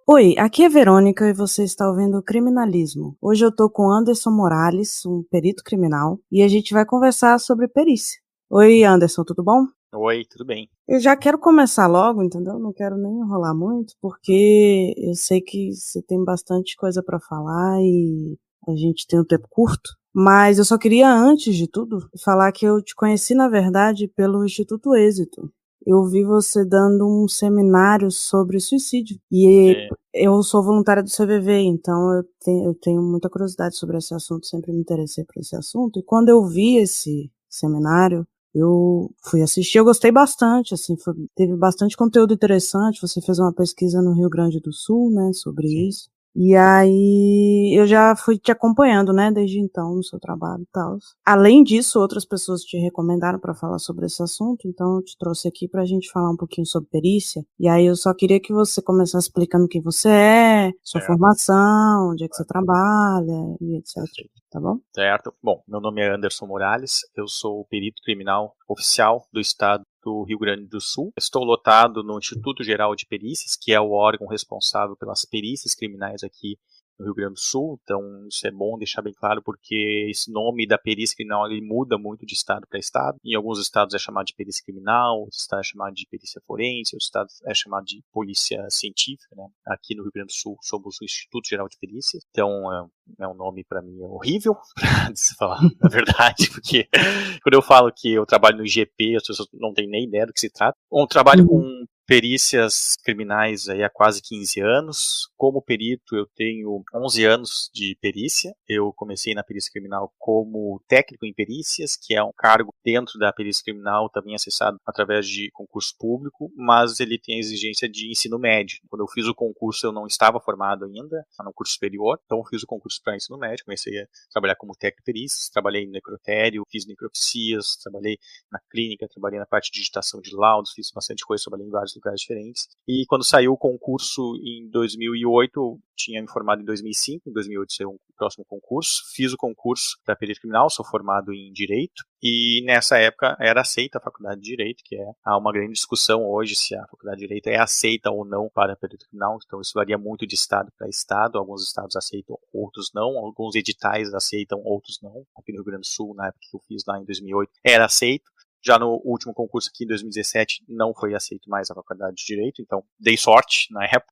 Oi, aqui é Verônica e você está ouvindo o Criminalismo. Hoje eu tô com Anderson Morales, um perito criminal, e a gente vai conversar sobre perícia. Oi, Anderson, tudo bom? Oi, tudo bem? Eu já quero começar logo, entendeu? Não quero nem enrolar muito, porque eu sei que você tem bastante coisa para falar e a gente tem um tempo curto. Mas eu só queria, antes de tudo, falar que eu te conheci, na verdade, pelo Instituto Êxito. Eu vi você dando um seminário sobre suicídio. E É, eu sou voluntária do CVV, então eu tenho muita curiosidade sobre esse assunto, sempre me interessei por esse assunto. E quando eu vi esse seminário, eu fui assistir, eu gostei bastante, assim, teve bastante conteúdo interessante. Você fez uma pesquisa no Rio Grande do Sul, né, sobre sim. isso. E aí eu já fui te acompanhando, né, desde então no seu trabalho e tal. Além disso, outras pessoas te recomendaram para falar sobre esse assunto, então eu te trouxe aqui para a gente falar um pouquinho sobre perícia. E aí eu só queria que você começasse explicando quem você é, sua Certo, formação, onde é que você trabalha e etc. perfeito. Tá bom? Certo. Bom, meu nome é Anderson Morales, eu sou o perito criminal oficial do estado do Rio Grande do Sul. Estou lotado no Instituto Geral de Perícias, que é o órgão responsável pelas perícias criminais aqui no Rio Grande do Sul. Então, isso é bom deixar bem claro, porque esse nome da perícia criminal ele muda muito de estado para estado. Em alguns estados é chamado de perícia criminal, outros estados é chamado de perícia forense, outros estados é chamado de polícia científica, né? Aqui no Rio Grande do Sul somos o Instituto Geral de Perícias. Então, é um nome para mim horrível, de se falar a verdade, porque quando eu falo que eu trabalho no IGP, as pessoas não têm nem ideia do que se trata. Eu trabalho Uhum. com perícias criminais aí há quase 15 anos. Como perito, eu tenho 11 anos de perícia. Eu comecei na perícia criminal como técnico em perícias, que é um cargo dentro da perícia criminal, também acessado através de concurso público, mas ele tem a exigência de ensino médio. Quando eu fiz o concurso, eu não estava formado ainda, no curso superior, então eu fiz o concurso para ensino médio, comecei a trabalhar como técnico em perícias, trabalhei no necrotério, fiz necropsias, trabalhei na clínica, trabalhei na parte de digitação de laudos, fiz bastante coisa, trabalhei em vários lugares diferentes. E quando saiu o concurso em 2008, eu tinha me formado em 2005, em 2008 saiu um próximo concurso, fiz o concurso para perito criminal, sou formado em Direito, e nessa época era aceita a faculdade de Direito, que há uma grande discussão hoje se a faculdade de Direito é aceita ou não para perito criminal, então isso varia muito de estado para estado, alguns estados aceitam, outros não, alguns editais aceitam, outros não. Aqui no Rio Grande do Sul, na época que eu fiz lá em 2008, era aceito. Já no último concurso aqui em 2017 não foi aceito mais a faculdade de Direito, então dei sorte na época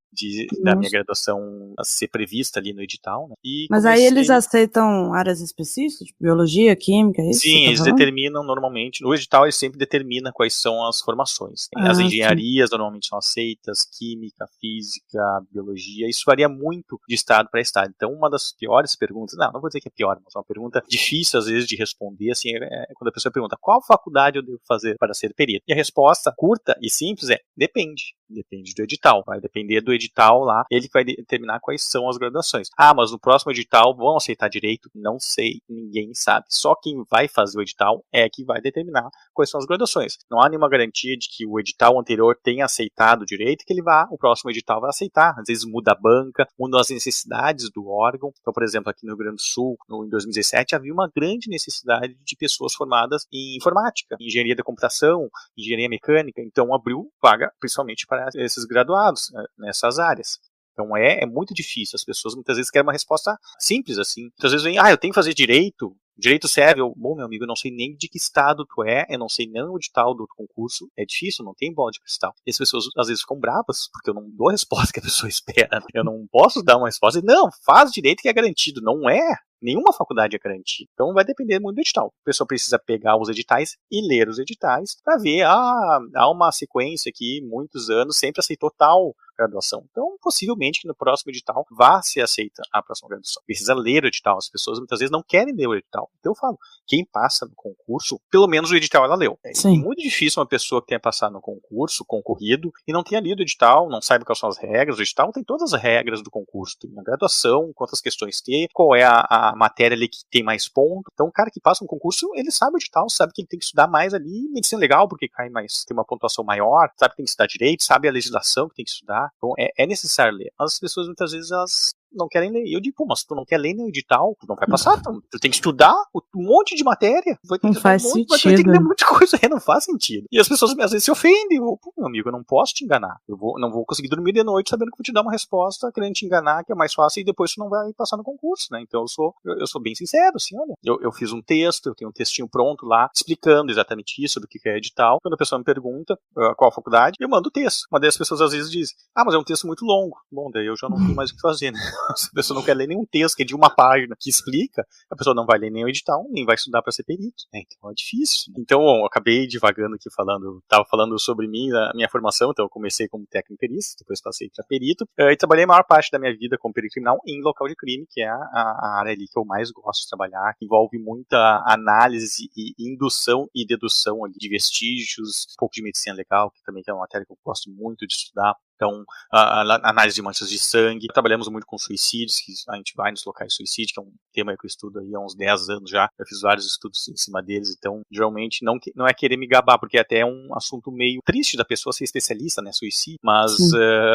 da minha Nossa. graduação a ser prevista ali no edital, né? E Mas aí eles comecei. aceitam áreas específicas, tipo biologia, química, é isso que você Sim, tá eles falando? determinam normalmente, no edital ele sempre determina quais são as formações. As Ah, sim. engenharias normalmente são aceitas, química, física, biologia, isso varia muito de estado para estado. Então, uma das piores perguntas, não vou dizer que é pior, mas é uma pergunta difícil às vezes de responder, assim, é quando a pessoa pergunta qual faculdade eu devo fazer para ser perito? E a resposta curta e simples é depende. Depende do edital, vai depender do edital lá, ele vai determinar quais são as graduações. Ah, mas no próximo edital vão aceitar direito? Não sei, ninguém sabe. Só quem vai fazer o edital é que vai determinar quais são as graduações. Não há nenhuma garantia de que o edital anterior tenha aceitado direito, que o próximo edital vai aceitar. Às vezes muda a banca, mudam as necessidades do órgão. Então, por exemplo, aqui no Rio Grande do Sul, em 2017, havia uma grande necessidade de pessoas formadas em informática, em engenharia da computação, engenharia mecânica. Então, abriu vaga principalmente para esses graduados, né, nessas áreas. Então é muito difícil. As pessoas muitas vezes querem uma resposta simples assim. Muitas vezes vem, eu tenho que fazer direito. Direito serve. Bom, meu amigo, eu não sei nem de que estado tu é, eu não sei nem o edital do concurso. É difícil, não tem bola de cristal. E as pessoas às vezes ficam bravas, porque eu não dou a resposta que a pessoa espera. Eu não posso dar uma resposta. Não, faz direito que é garantido. Não é. Nenhuma faculdade é garantida. Então vai depender muito do edital. A pessoa precisa pegar os editais e ler os editais para ver, há uma sequência aqui, muitos anos, sempre aceitou tal graduação. Então, possivelmente que no próximo edital vá ser aceita a próxima graduação. Precisa ler o edital. As pessoas muitas vezes não querem ler o edital. Então eu falo, quem passa no concurso, pelo menos o edital ela leu. É Sim. muito difícil uma pessoa que tenha passado no concurso, concorrido, e não tenha lido o edital, não saiba quais são as regras. O edital tem todas as regras do concurso. Tem a graduação, quantas questões tem, qual é a matéria ali que tem mais ponto. Então o cara que passa um concurso, ele sabe o edital, sabe que ele tem que estudar mais ali, medicina legal, porque cai mais, tem uma pontuação maior, sabe que tem que estudar direito, sabe a legislação que tem que estudar. Então é necessário ler. As pessoas muitas vezes elas não querem ler. E eu digo, pô, mas tu não quer ler no edital, tu não vai passar, tu tem que estudar um monte de matéria, vai ter que estudar um monte, mas tu vai ter que ler um monte de coisa, não faz sentido. E as pessoas às vezes se ofendem, pô, meu amigo, eu não posso te enganar, não vou conseguir dormir de noite sabendo que vou te dar uma resposta, querendo te enganar, que é mais fácil, e depois tu não vai passar no concurso, né? Então eu sou bem sincero, assim, olha, eu fiz um texto, eu tenho um textinho pronto lá, explicando exatamente isso, sobre o que é edital. Quando a pessoa me pergunta qual a faculdade, eu mando o texto. Uma das pessoas às vezes diz, mas é um texto muito longo. Bom, daí eu já não tenho mais o que fazer, né? Se a pessoa não quer ler nenhum texto que é de uma página que explica, a pessoa não vai ler nem o edital, nem vai estudar para ser perito, né? Então é difícil. Né? Então, eu acabei divagando aqui estava falando sobre mim, a minha formação, então eu comecei como técnico perito, depois passei para perito, e trabalhei a maior parte da minha vida como perito criminal em local de crime, que é a área ali que eu mais gosto de trabalhar, que envolve muita análise e indução e dedução ali de vestígios, um pouco de medicina legal, que também é uma matéria que eu gosto muito de estudar. Então, a análise de manchas de sangue. Trabalhamos muito com suicídios, que a gente vai nos locais de suicídio, que é um tema que eu estudo aí há uns 10 anos já. Eu fiz vários estudos em cima deles, então, geralmente, não é querer me gabar, porque até é um assunto meio triste da pessoa ser especialista, né, suicídio, mas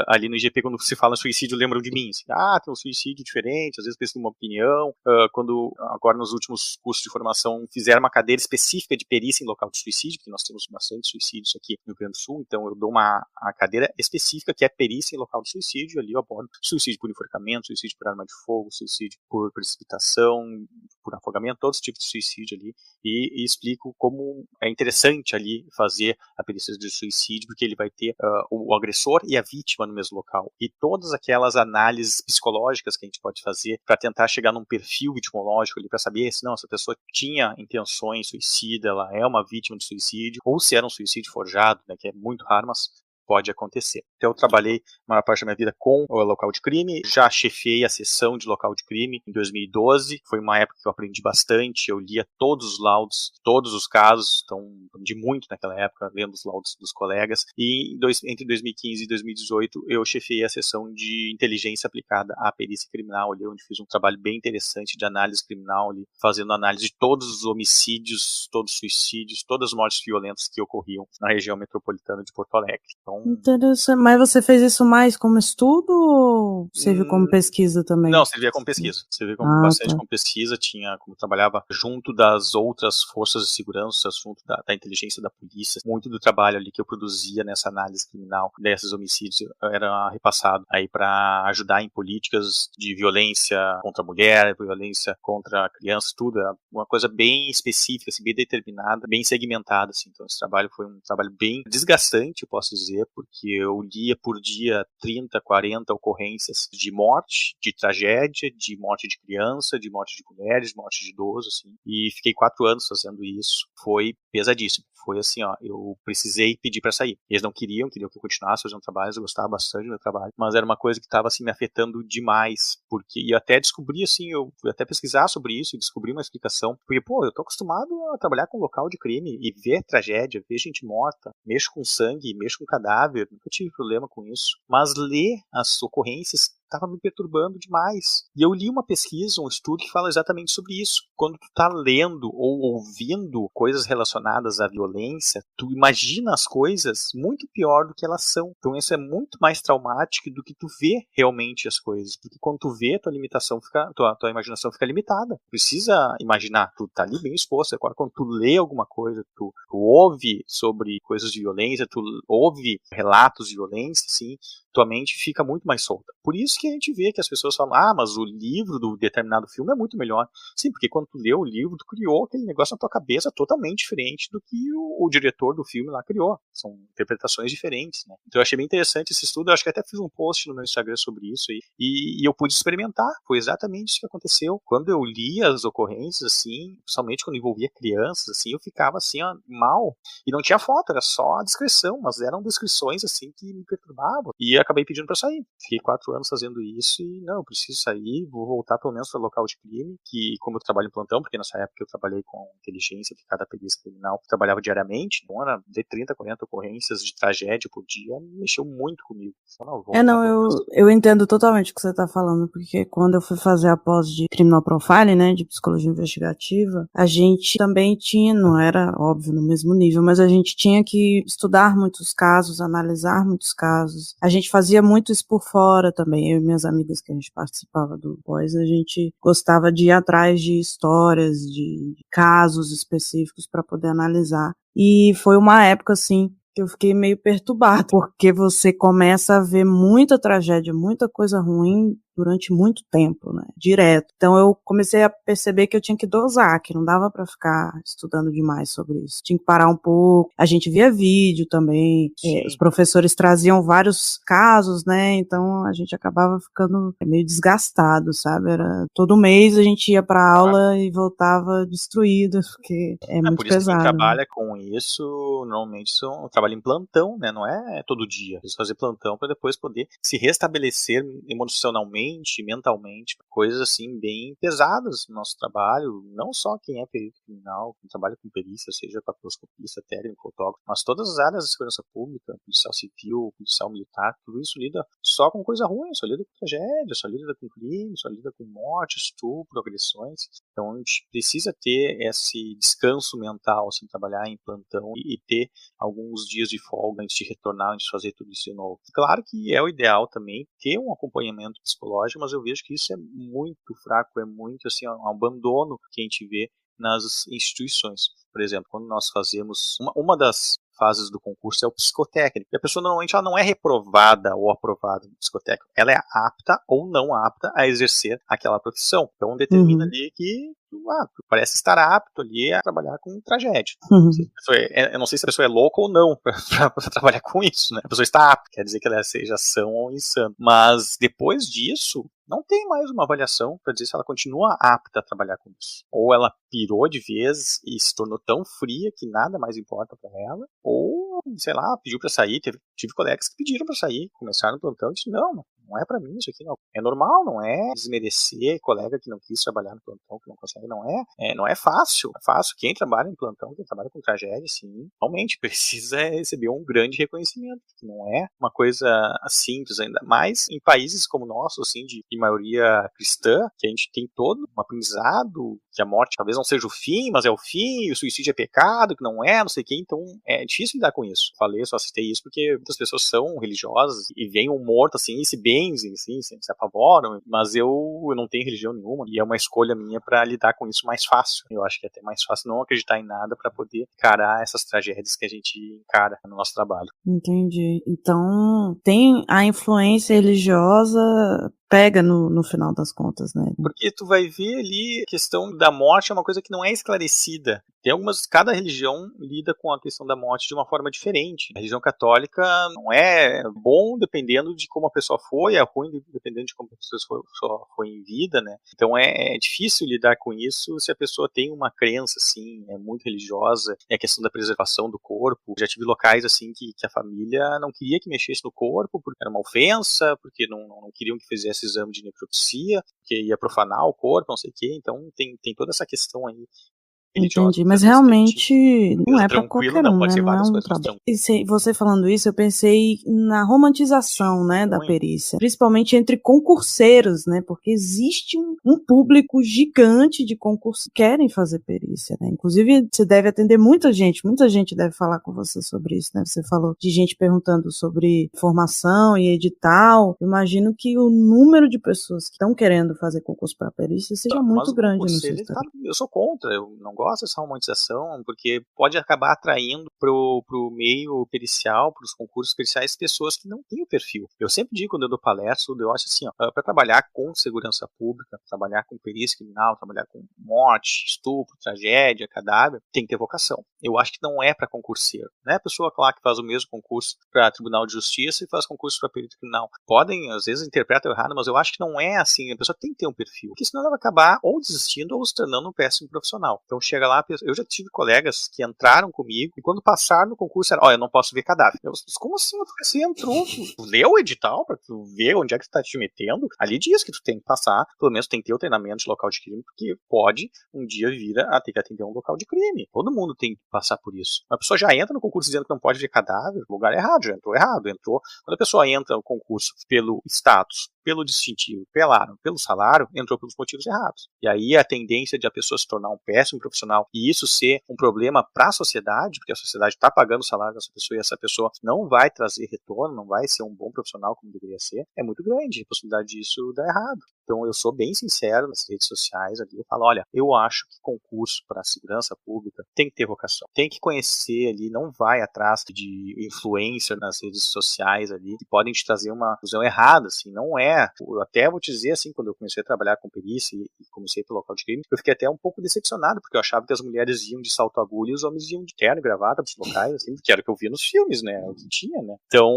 ali no IGP, quando se fala em suicídio, lembram de mim, assim, tem um suicídio diferente, às vezes penso numa opinião. Quando, agora nos últimos cursos de formação, fizeram uma cadeira específica de perícia em local de suicídio, porque nós temos bastante suicídios aqui no Rio Grande do Sul, então eu dou uma cadeira específica que é perícia em local de suicídio, ali eu abordo suicídio por enforcamento, suicídio por arma de fogo, suicídio por precipitação, por afogamento, todos os tipos de suicídio ali, e explico como é interessante ali fazer a perícia de suicídio, porque ele vai ter o agressor e a vítima no mesmo local, e todas aquelas análises psicológicas que a gente pode fazer para tentar chegar num perfil vitimológico ali, para saber se não, essa pessoa tinha intenções suicida, ela é uma vítima de suicídio, ou se era um suicídio forjado, né, que é muito raro, mas pode acontecer. Então eu trabalhei a maior parte da minha vida com o local de crime, já chefiei a seção de local de crime em 2012, foi uma época que eu aprendi bastante, eu lia todos os laudos, todos os casos, então aprendi muito naquela época, lendo os laudos dos colegas, e entre 2015 e 2018 eu chefiei a seção de inteligência aplicada à perícia criminal, ali onde fiz um trabalho bem interessante de análise criminal, ali, fazendo análise de todos os homicídios, todos os suicídios, todas as mortes violentas que ocorriam na região metropolitana de Porto Alegre. Então, interessante. Mas você fez isso mais como estudo ou serviu como pesquisa também? Não, servia como pesquisa. Servia bastante como pesquisa. Como trabalhava junto das outras forças de segurança, junto da inteligência da polícia. Muito do trabalho ali que eu produzia nessa análise criminal desses homicídios era repassado aí para ajudar em políticas de violência contra a mulher, violência contra crianças, tudo. Era uma coisa bem específica, assim, bem determinada, bem segmentada. Assim. Então esse trabalho foi um trabalho bem desgastante, eu posso dizer, porque eu lia por dia 30, 40 ocorrências de morte, de tragédia, de morte de criança, de morte de mulheres, de morte de idoso, assim, e fiquei 4 anos fazendo isso. Foi pesadíssimo. Foi assim, eu precisei pedir para sair. Eles não queriam que eu continuasse fazendo trabalhos, eu gostava bastante do meu trabalho, mas era uma coisa que estava assim me afetando demais, porque e até descobri assim, eu fui até pesquisar sobre isso e descobri uma explicação, porque eu tô acostumado a trabalhar com local de crime e ver tragédia, ver gente morta, mexo com sangue, mexo com cadáver, nunca tive problema com isso, mas ler as ocorrências estava me perturbando demais. E eu li uma pesquisa, um estudo que fala exatamente sobre isso. Quando tu tá lendo ou ouvindo coisas relacionadas à violência, tu imagina as coisas muito pior do que elas são. Então isso é muito mais traumático do que tu vê realmente as coisas. Porque quando tu vê, tua imaginação fica limitada. Precisa imaginar, tu tá ali bem exposto. Agora quando tu lê alguma coisa, tu ouve sobre coisas de violência, tu ouve relatos de violência, assim, tua mente fica muito mais solta. Por isso que a gente vê que as pessoas falam, mas o livro do determinado filme é muito melhor. Sim, porque quando tu leu o livro, tu criou aquele negócio na tua cabeça totalmente diferente do que o diretor do filme lá criou. São interpretações diferentes, né? Então eu achei bem interessante esse estudo, eu acho que até fiz um post no meu Instagram sobre isso e eu pude experimentar. Foi exatamente isso que aconteceu. Quando eu li as ocorrências, assim, principalmente quando envolvia crianças, assim, eu ficava assim, mal. E não tinha foto, era só a descrição, mas eram descrições, assim, que me perturbavam. E acabei pedindo para sair. Fiquei 4 anos fazendo isso e não, eu preciso sair, vou voltar pelo menos para o local de crime, que como eu trabalho em plantão, porque nessa época eu trabalhei com inteligência aplicada à perícia criminal, eu trabalhava diariamente, então era de 30, 40 ocorrências de tragédia por dia, mexeu muito comigo. Eu entendo totalmente o que você está falando, porque quando eu fui fazer a pós de criminal profiling, né, de psicologia investigativa, a gente também tinha, não era óbvio no mesmo nível, mas a gente tinha que estudar muitos casos, analisar muitos casos. A gente gente fazia muito isso por fora também. Eu e minhas amigas que a gente participava do Boys, a gente gostava de ir atrás de histórias, de casos específicos para poder analisar. E foi uma época, assim, que eu fiquei meio perturbada, porque você começa a ver muita tragédia, muita coisa ruim durante muito tempo, né, direto. Então eu comecei a perceber que eu tinha que dosar, que não dava para ficar estudando demais sobre isso. Tinha que parar um pouco. A gente via vídeo também, os professores traziam vários casos, né, então a gente acabava ficando meio desgastado, sabe? Era todo mês a gente ia para aula e voltava destruído, porque é muito por isso pesado. Que quem trabalha com isso, normalmente trabalha em plantão, né? Não é todo dia. Eles fazem plantão para depois poder se restabelecer emocionalmente, mentalmente, coisas assim bem pesadas no nosso trabalho, não só quem é perito criminal, quem trabalha com perícia, seja papiloscopista, técnico, fotógrafo, mas todas as áreas da segurança pública, policial civil, policial militar, tudo isso lida só com coisa ruim, só lida com tragédia, só lida com crime, só lida com morte, estupro, agressões. Então a gente precisa ter esse descanso mental, assim, trabalhar em plantão e ter alguns dias de folga antes de retornar, antes de fazer tudo isso de novo. Claro que é o ideal também ter um acompanhamento psicológico, mas eu vejo que isso é muito fraco, é muito assim, um abandono que a gente vê nas instituições. Por exemplo, quando nós fazemos uma das fases do concurso é o psicotécnico. E a pessoa normalmente ela não é reprovada ou aprovada no psicotécnico. Ela é apta ou não apta a exercer aquela profissão. Então determina ali que tu parece estar apto ali a trabalhar com tragédia. Eu não sei se a pessoa é louca ou não para trabalhar com isso, né? A pessoa está apta, quer dizer que ela seja sã ou insana. Mas depois disso, não tem mais uma avaliação para dizer se ela continua apta a trabalhar com isso. Ou ela pirou de vez e se tornou tão fria que nada mais importa para ela, ou, sei lá, pediu para sair. Tive colegas que pediram para sair, começaram no plantão e disse, não é para mim isso aqui, não. É normal, não é desmerecer colega que não quis trabalhar no plantão, que não consegue, não é fácil. É fácil. Quem trabalha em plantão, quem trabalha com tragédia, sim, realmente precisa receber um grande reconhecimento. Não é uma coisa simples, ainda mais em países como o nosso, assim, de maioria cristã, que a gente tem todo um aprendizado, que a morte talvez não seja o fim, mas é o fim, e o suicídio é pecado, que não é, não sei o que, então é difícil lidar com isso. Só citei isso porque muitas pessoas são religiosas e veem um morto assim e se benzem, assim, se apavoram, mas eu não tenho religião nenhuma e é uma escolha minha para lidar com isso mais fácil. Eu acho que é até mais fácil não acreditar em nada para poder encarar essas tragédias que a gente encara no nosso trabalho. Entendi. Então, tem a influência religiosa pega no final das contas, né? Porque tu vai ver ali a questão da morte é uma coisa que não é esclarecida. Cada religião lida com a questão da morte de uma forma diferente. A religião católica não é bom dependendo de como a pessoa foi, é ruim dependendo de como a pessoa foi em vida, né? Então é difícil lidar com isso se a pessoa tem uma crença, assim, é muito religiosa, é a questão da preservação do corpo. Já tive locais, assim, que a família não queria que mexesse no corpo, porque era uma ofensa, porque não queriam que fizesse exame de necropsia, que ia profanar o corpo, não sei o quê. Então tem toda essa questão aí religiosa. Entendi, mas realmente não é para tranquilo, qualquer não, um, pode né? ser Não é várias um coisas. trabalho. E você falando isso, eu pensei na romantização, né, da perícia, principalmente entre concurseiros, né? Porque existe um público gigante de concursos que querem fazer perícia, né? Inclusive, você deve atender muita gente deve falar com você sobre isso, né? Você falou de gente perguntando sobre formação e edital. Eu imagino que o número de pessoas que estão querendo fazer concurso para perícia seja muito grande no seu estado. Eu sou contra, eu não gosto dessa romantização, porque pode acabar atraindo pro meio pericial, pros concursos periciais, pessoas que não têm o perfil. Eu sempre digo, quando eu dou palestra, eu acho assim, para trabalhar com segurança pública, trabalhar com perícia criminal, trabalhar com morte, estupro, tragédia, cadáver, tem que ter vocação. Eu acho que não é para concurseiro. Não é a pessoa lá que faz o mesmo concurso para Tribunal de Justiça e faz concurso para perito criminal. Podem, às vezes, interpretar errado, mas eu acho que não é assim. A pessoa tem que ter um perfil, porque senão ela vai acabar ou desistindo ou se tornando um péssimo profissional. Então chega lá, eu já tive colegas que entraram comigo e quando passaram no concurso era, eu não posso ver cadáver. Eu disse, como assim? Você entrou, tu leu o edital pra tu ver onde é que tu tá te metendo? Ali diz que tu tem que passar, pelo menos tem que ter o treinamento de local de crime, porque pode um dia vir a ter que atender um local de crime. Todo mundo tem que passar por isso. A pessoa já entra no concurso dizendo que não pode ver cadáver, lugar errado, já entrou errado. Quando a pessoa entra no concurso pelo status, pelo distintivo, pelo salário, entrou pelos motivos errados. E aí a tendência de a pessoa se tornar um péssimo profissional e isso ser um problema para a sociedade, porque a sociedade está pagando o salário dessa pessoa e essa pessoa não vai trazer retorno, não vai ser um bom profissional como deveria ser, é muito grande a possibilidade disso dar errado. Então eu sou bem sincero nas redes sociais ali, eu falo, olha, eu acho que concurso para segurança pública tem que ter vocação, tem que conhecer ali, não vai atrás de influencer nas redes sociais ali, que podem te trazer uma visão errada, assim, não é, eu até vou te dizer assim, quando eu comecei a trabalhar com perícia e comecei pelo local de crime, eu fiquei até um pouco decepcionado, porque eu achava que as mulheres iam de salto agulha e os homens iam de terno e gravata pros locais, assim, que era o que eu via nos filmes, né, o que tinha, né. Então,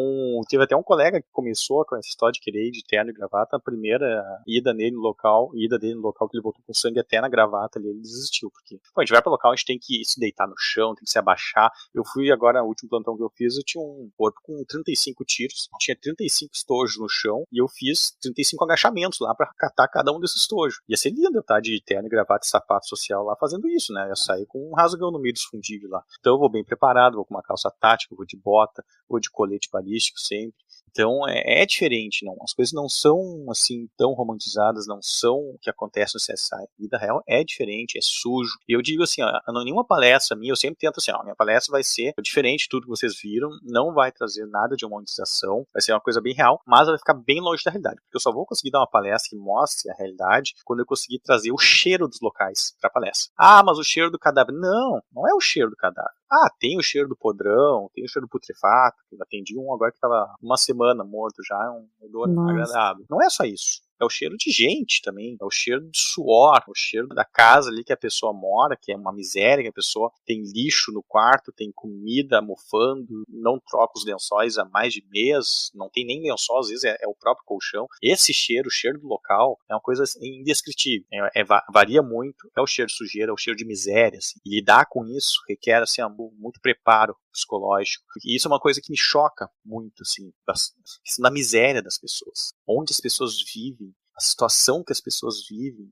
teve até um colega que começou com essa história de querer ir de terno e gravata, a primeira ida dele no local que ele voltou com sangue até na gravata ali, ele desistiu, porque, pô, a gente vai pro local, a gente tem que se deitar no chão, tem que se abaixar. Eu fui agora, o último plantão que eu fiz, eu tinha um corpo com 35 tiros, tinha 35 estojos no chão, e eu fiz 35 agachamentos lá pra catar cada um desses estojos. Ia ser lindo eu estar de terno e gravata e sapato social lá fazendo isso, né? Eu ia sair com um rasgão no meio dos fundilhos lá. Então eu vou bem preparado, vou com uma calça tática, vou de bota, vou de colete balístico sempre. Então é diferente, não. As coisas não são assim tão romantizadas, não são o que acontece no CSI. A vida real é diferente, é sujo. E eu digo assim, ó, nenhuma palestra minha, eu sempre tento assim, ó, minha palestra vai ser diferente de tudo que vocês viram, não vai trazer nada de romantização, vai ser uma coisa bem real, mas vai ficar bem longe da realidade, porque eu só vou conseguir dar uma palestra que mostre a realidade quando eu conseguir trazer o cheiro dos locais para a palestra. Ah, mas o cheiro do cadáver. Não, não é o cheiro do cadáver. Ah, tem o cheiro do podrão, tem o cheiro do putrefato, que eu atendi um agora que estava uma semana morto já, um odor agradável. Não é só isso. É o cheiro de gente também, é o cheiro de suor, o cheiro da casa ali que a pessoa mora, que é uma miséria, que a pessoa tem lixo no quarto, tem comida mofando, não troca os lençóis há mais de mês, não tem nem lençol, às vezes é o próprio colchão. Esse cheiro, o cheiro do local, é uma coisa indescritível, varia muito, é o cheiro de sujeira, é o cheiro de miséria, assim. E lidar com isso requer assim, muito preparo psicológico. E isso é uma coisa que me choca muito, assim, na miséria das pessoas. Onde as pessoas vivem, a situação que as pessoas vivem,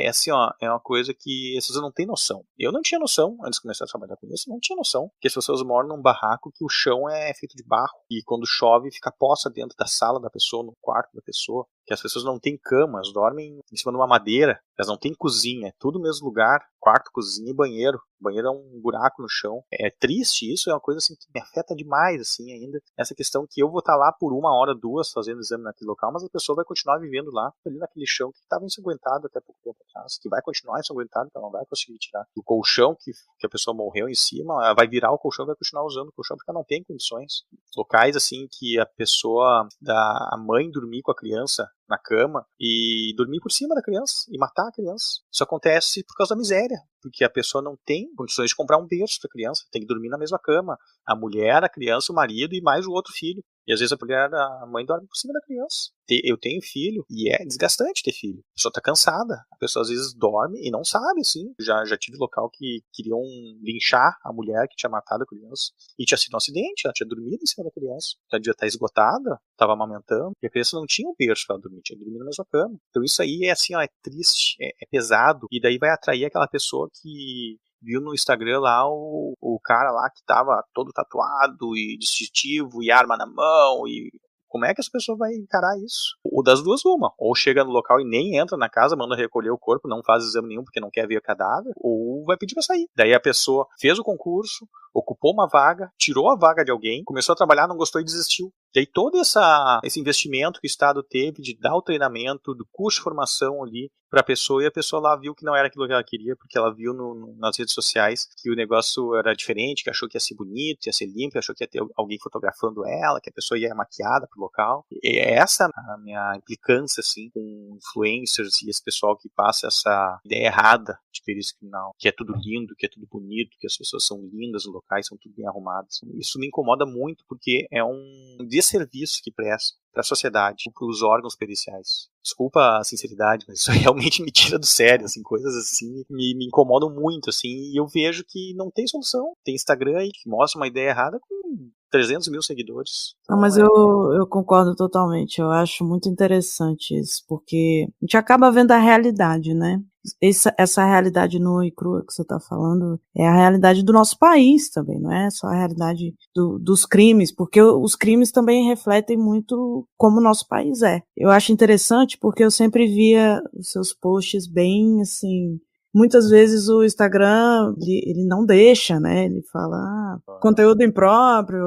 assim, ó, é uma coisa que as pessoas não têm noção. Eu não tinha noção, antes de começar a trabalhar com isso, não tinha noção que as pessoas moram num barraco que o chão é feito de barro e quando chove fica poça dentro da sala da pessoa, no quarto da pessoa, que as pessoas não têm cama, elas dormem em cima de uma madeira, elas não têm cozinha, é tudo no mesmo lugar, quarto, cozinha e banheiro. O banheiro é um buraco no chão. É triste isso, é uma coisa assim que me afeta demais, assim, ainda. Essa questão que eu vou estar lá por 1 hora, 2, fazendo exame naquele local, mas a pessoa vai continuar vivendo lá, ali naquele chão que estava ensanguentado até pouco tempo atrás, que vai continuar ensanguentado, que ela não vai conseguir tirar. O colchão que a pessoa morreu em cima, ela vai virar o colchão e vai continuar usando o colchão porque ela não tem condições. Locais, assim, que a pessoa, a mãe dormir com a criança na cama e dormir por cima da criança e matar a criança. Isso acontece por causa da miséria, porque a pessoa não tem condições de comprar um berço para a criança, tem que dormir na mesma cama. A mulher, a criança, o marido e mais o outro filho. E às vezes a mãe dorme por cima da criança. Eu tenho filho e é desgastante ter filho. A pessoa tá cansada. A pessoa às vezes dorme e não sabe, assim. Já tive local que queriam linchar a mulher que tinha matado a criança. E tinha sido um acidente, ela tinha dormido em cima da criança. Ela devia estar esgotada, estava amamentando. E a criança não tinha um berço para dormir, tinha dormido na mesma cama. Então isso aí é assim, ó, é triste, é pesado. E daí vai atrair aquela pessoa que viu no Instagram lá o cara lá que tava todo tatuado e distintivo e arma na mão e como é que essa pessoa vai encarar isso? Ou das duas uma, ou chega no local e nem entra na casa, manda recolher o corpo, não faz exame nenhum porque não quer ver o cadáver, ou vai pedir pra sair. Daí a pessoa fez o concurso, ocupou uma vaga, tirou a vaga de alguém, começou a trabalhar, não gostou e desistiu. Daí todo esse investimento que o Estado teve de dar o treinamento, do curso de formação ali para a pessoa, e a pessoa lá viu que não era aquilo que ela queria, porque ela viu nas redes sociais que o negócio era diferente, que achou que ia ser bonito, ia ser limpo, achou que ia ter alguém fotografando ela, que a pessoa ia maquiada pro local. E essa é a minha implicância, assim, com influencers e esse pessoal que passa essa ideia errada de perícia criminal, que é tudo lindo, que é tudo bonito, que as pessoas são lindas, os locais são tudo bem arrumados. Isso me incomoda muito, porque é um desserviço que presta para a sociedade, para os órgãos periciais. Desculpa a sinceridade, mas isso realmente me tira do sério, assim, coisas assim me incomodam muito, assim, e eu vejo que não tem solução. Tem Instagram aí que mostra uma ideia errada com 300 mil seguidores. Não, mas eu concordo totalmente. Eu acho muito interessante isso, porque a gente acaba vendo a realidade, né? essa realidade nua e crua que você está falando é a realidade do nosso país também, não é só a realidade dos crimes, porque os crimes também refletem muito como o nosso país é. Eu acho interessante porque eu sempre via os seus posts bem, assim, muitas vezes o Instagram, ele não deixa, né? Ele fala, conteúdo impróprio,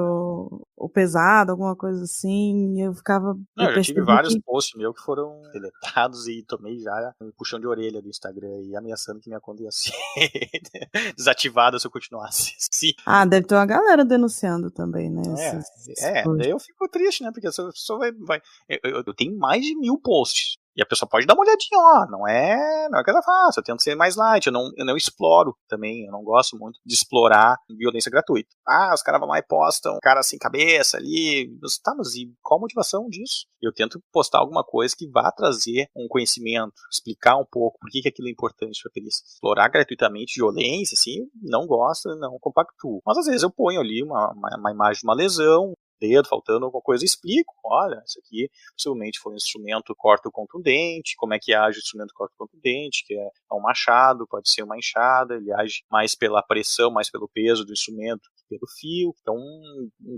ou pesado, alguma coisa assim, eu Não, eu já tive percebi vários que... posts meus que foram deletados e tomei já um puxão de orelha do Instagram e ameaçando que minha conta ia ser desativada se eu continuasse assim. deve ter uma galera denunciando também, né? Daí eu fico triste, né? Porque a pessoa vai. Eu tenho mais de 1000 posts. E a pessoa pode dar uma olhadinha, ó. Não é coisa fácil. Eu tento ser mais light. Eu não exploro também. Eu não gosto muito de explorar violência gratuita. Os caras vão lá e postam, cara sem cabeça ali. Tá, mas e qual a motivação disso? Eu tento postar alguma coisa que vá trazer um conhecimento, explicar um pouco por que aquilo é importante pra perícia. Explorar gratuitamente violência, assim, não gosto, não compactuo. Mas às vezes eu ponho ali uma imagem de uma lesão, dedo faltando alguma coisa, explico, olha, isso aqui possivelmente foi um instrumento corto-contundente, como é que age o instrumento corto-contundente, que é um machado, pode ser uma enxada, ele age mais pela pressão, mais pelo peso do instrumento que pelo fio, então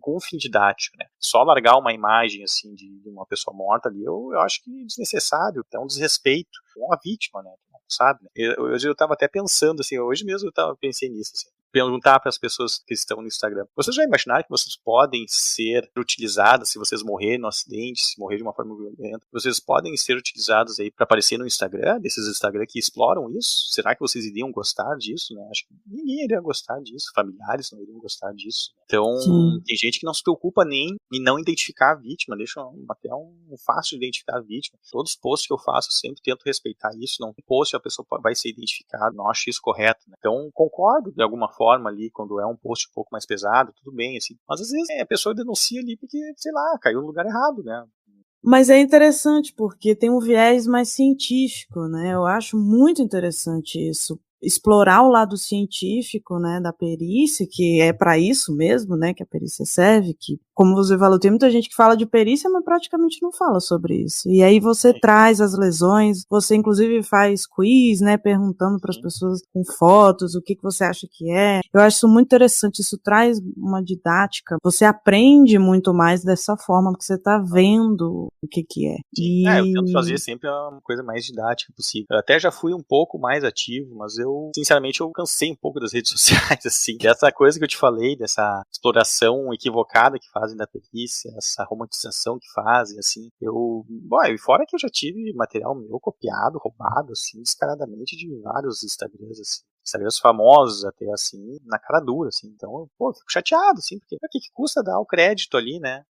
com um fim didático, né? Só largar uma imagem assim de uma pessoa morta ali, eu acho que é desnecessário, é um desrespeito com a vítima, né? Sabe? Hoje eu estava até pensando assim, hoje mesmo eu pensei nisso, assim, perguntar para as pessoas que estão no Instagram, vocês já imaginaram que vocês podem ser utilizadas se vocês morrerem no acidente, se morrer de uma forma violenta, vocês podem ser utilizados aí para aparecer no Instagram, desses Instagram que exploram isso? Será que vocês iriam gostar disso, né? Acho que ninguém iria gostar disso, familiares não iriam gostar disso. Então, tem gente que não se preocupa nem em não identificar a vítima, deixa até fácil de identificar a vítima. Todos os posts que eu faço, eu sempre tento respeitar isso, não tem post a pessoa vai ser identificada, não acho isso correto, né? Então, concordo de alguma forma ali, quando é um post um pouco mais pesado, tudo bem, assim. Mas às vezes a pessoa denuncia ali porque, sei lá, caiu no lugar errado, né? Mas é interessante porque tem um viés mais científico, né? Eu acho muito interessante isso. Explorar o lado científico, né, da perícia, que é para isso mesmo, né, que a perícia serve, que, como você falou, tem muita gente que fala de perícia, mas praticamente não fala sobre isso. E aí você traz as lesões, você inclusive faz quiz, né, perguntando para as pessoas com fotos o que você acha que é. Eu acho isso muito interessante, isso traz uma didática, você aprende muito mais dessa forma, porque você está vendo o que é. Eu tento fazer sempre a coisa mais didática possível. Eu até já fui um pouco mais ativo, mas sinceramente, eu cansei um pouco das redes sociais, assim, dessa coisa que eu te falei, dessa exploração equivocada que fazem da perícia, essa romantização que fazem, assim, e fora que eu já tive material meu copiado, roubado, assim, descaradamente de vários Instagrams, assim. Instagrams famosos até, assim, na cara dura, assim, então, fico chateado, assim, porque o que custa dar o crédito ali, né,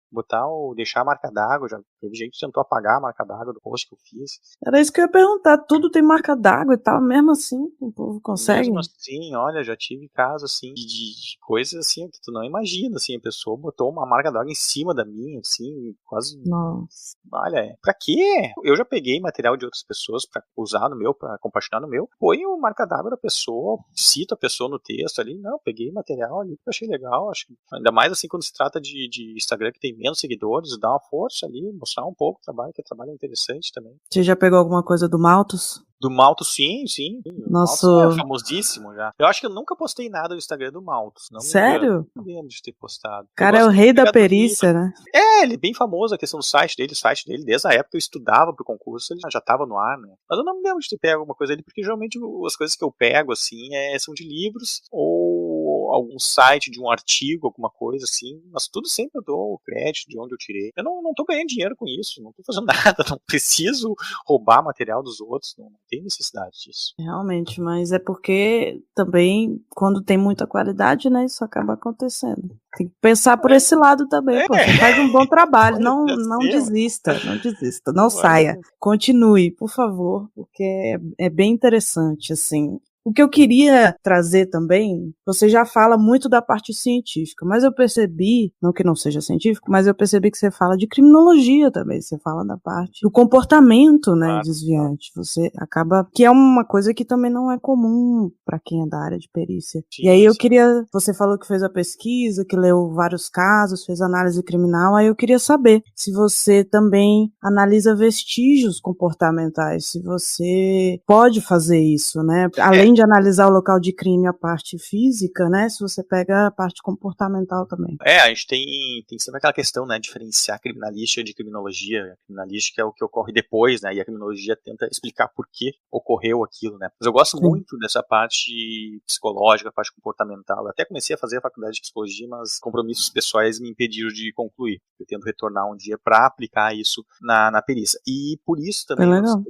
deixar a marca d'água, já teve gente que tentou apagar a marca d'água do post que eu fiz. Era isso que eu ia perguntar, tudo tem marca d'água e tal, mesmo assim, o povo consegue? Mesmo assim, olha, já tive casos, assim, de coisas, assim, que tu não imagina, assim, a pessoa botou uma marca d'água em cima da minha, assim, quase... Nossa. Olha, pra quê? Eu já peguei material de outras pessoas pra usar no meu, pra compartilhar no meu, põe o marca d'água da pessoa, cito a pessoa no texto ali, não, peguei material ali que eu achei legal, acho que, ainda mais assim quando se trata de Instagram que tem menos seguidores, dá uma força ali, mostrar um pouco o trabalho, que o trabalho é interessante também. Você já pegou alguma coisa do Malthus? Do Malthus, sim. Nosso... Malthus é famosíssimo já. Eu acho que eu nunca postei nada no Instagram do Malthus. Sério? Não lembro de ter postado. O cara é o rei da perícia, né? Ele é bem famoso, a questão do site dele, desde a época que eu estudava pro concurso, ele já estava no ar, né? Mas eu não me lembro de ter pego alguma coisa dele, porque geralmente as coisas que eu pego, assim, são de livros ou algum site de um artigo, alguma coisa assim, mas tudo sempre eu dou o crédito de onde eu tirei. Eu não tô ganhando dinheiro com isso, não tô fazendo nada, não preciso roubar material dos outros, não tem necessidade disso. Realmente, mas é porque também, quando tem muita qualidade, né, isso acaba acontecendo. Tem que pensar por esse lado também, pô, você faz um bom trabalho, não desista, não saia, continue, por favor, porque é bem interessante, assim. O que eu queria trazer também, você já fala muito da parte científica, mas eu percebi, não que não seja científico, mas eu percebi que você fala de criminologia também, você fala da parte do comportamento, né, Claro. desviante. Você acaba, que é uma coisa que também não é comum para quem é da área de perícia. E aí Sim, eu sim. queria, você falou que fez a pesquisa, que leu vários casos, fez análise criminal, aí eu queria saber se você também analisa vestígios comportamentais, se você pode fazer isso, né? Além de analisar o local de crime, a parte física, né? Se você pega a parte comportamental também. A gente tem sempre aquela questão, né, diferenciar criminalística de criminologia. A criminalística é o que ocorre depois, né, e a criminologia tenta explicar por que ocorreu aquilo, né. Mas eu gosto Sim. muito dessa parte psicológica, a parte comportamental. Eu até comecei a fazer a faculdade de psicologia, mas compromissos pessoais me impediram de concluir. Eu tento retornar um dia para aplicar isso na perícia. E por isso Foi também legal.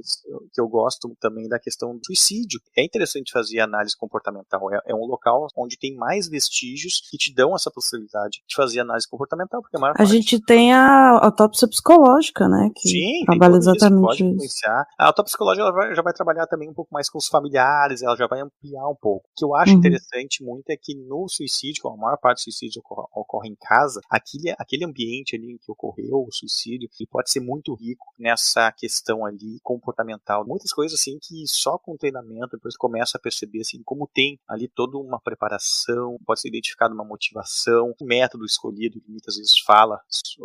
que eu gosto também da questão do suicídio. É interessante fazer análise comportamental. É um local onde tem mais vestígios que te dão essa possibilidade de fazer análise comportamental, porque a maior A parte... gente tem a autópsia psicológica, né? Que Sim, tem trabalha tudo isso, exatamente pode isso. influenciar. A autopsicologia já vai trabalhar também um pouco mais com os familiares, ela já vai ampliar um pouco. O que eu acho Uhum. interessante muito é que no suicídio, como a maior parte do suicídio ocorre em casa, aquele ambiente ali em que ocorreu o suicídio, ele pode ser muito rico nessa questão ali comportamental. Muitas coisas assim que só com treinamento depois começa a perceber assim como tem ali toda uma preparação, pode ser identificada uma motivação, o método escolhido, que muitas vezes fala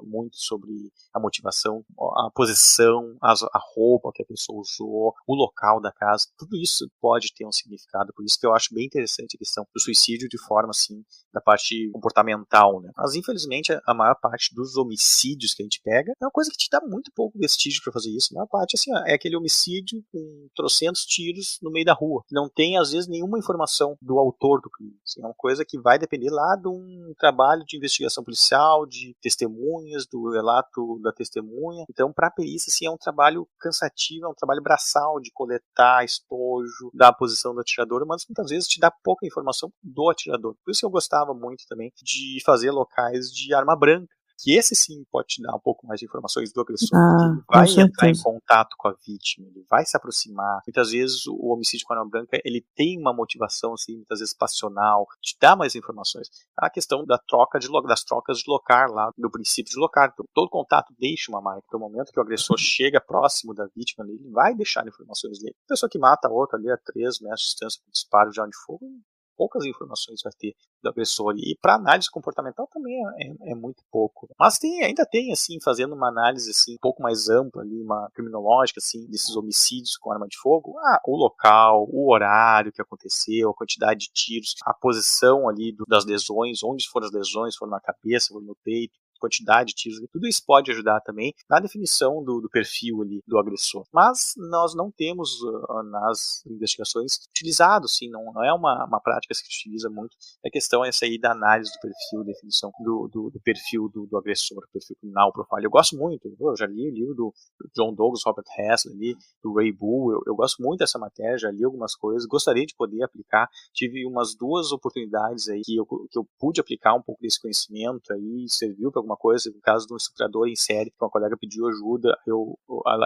muito sobre a motivação, a posição, a roupa que a pessoa usou, o local da casa, tudo isso pode ter um significado, por isso que eu acho bem interessante a questão do suicídio de forma assim, da parte comportamental, né? Mas infelizmente a maior parte dos homicídios que a gente pega é uma coisa que te dá muito pouco vestígio para fazer isso, a maior parte assim, é aquele homicídio com trocentos tiros no meio da rua, que não tem às vezes nenhuma informação do autor do crime, assim, é uma coisa que vai depender lá de um trabalho de investigação policial, de testemunhas, do relato da testemunha. Então, para a perícia, assim, é um trabalho cansativo, é um trabalho braçal de coletar estojo, da posição do atirador, mas muitas vezes te dá pouca informação do atirador. Por isso que eu gostava muito também de fazer locais de arma branca, que esse sim pode te dar um pouco mais de informações do agressor, porque Ah, ele com vai entrar em certeza. contato com a vítima, ele vai se aproximar. Muitas vezes o homicídio com arma branca, ele tem uma motivação, assim, muitas vezes passional, te dá mais informações. A questão das trocas de locar lá, do princípio de locar. Então, todo contato deixa uma marca. No momento que o agressor chega próximo da vítima, ele vai deixar informações dele. A pessoa que mata a outra ali a 3 metros de distância com disparo de arma de fogo, poucas informações vai ter da pessoa ali. E para análise comportamental também é muito pouco. Mas ainda tem, assim, fazendo uma análise assim, um pouco mais ampla, ali, uma criminológica, assim, desses homicídios com arma de fogo, o local, o horário que aconteceu, a quantidade de tiros, a posição ali das lesões, onde foram as lesões, foram na cabeça, foram no peito, quantidade de tiros, tudo isso pode ajudar também na definição do perfil ali do agressor. Mas nós não temos nas investigações utilizado, sim, não é uma prática que se utiliza muito. A questão é essa aí da análise do perfil, definição do perfil do agressor, perfil criminal, profile. Eu gosto muito, eu já li o livro do John Douglas, Robert Hessler ali, do Ray Bull, eu gosto muito dessa matéria, já li algumas coisas, gostaria de poder aplicar, tive umas 2 oportunidades aí que eu pude aplicar um pouco desse conhecimento aí, serviu para alguma coisa, no caso de um estuprador em série, que uma colega pediu ajuda, eu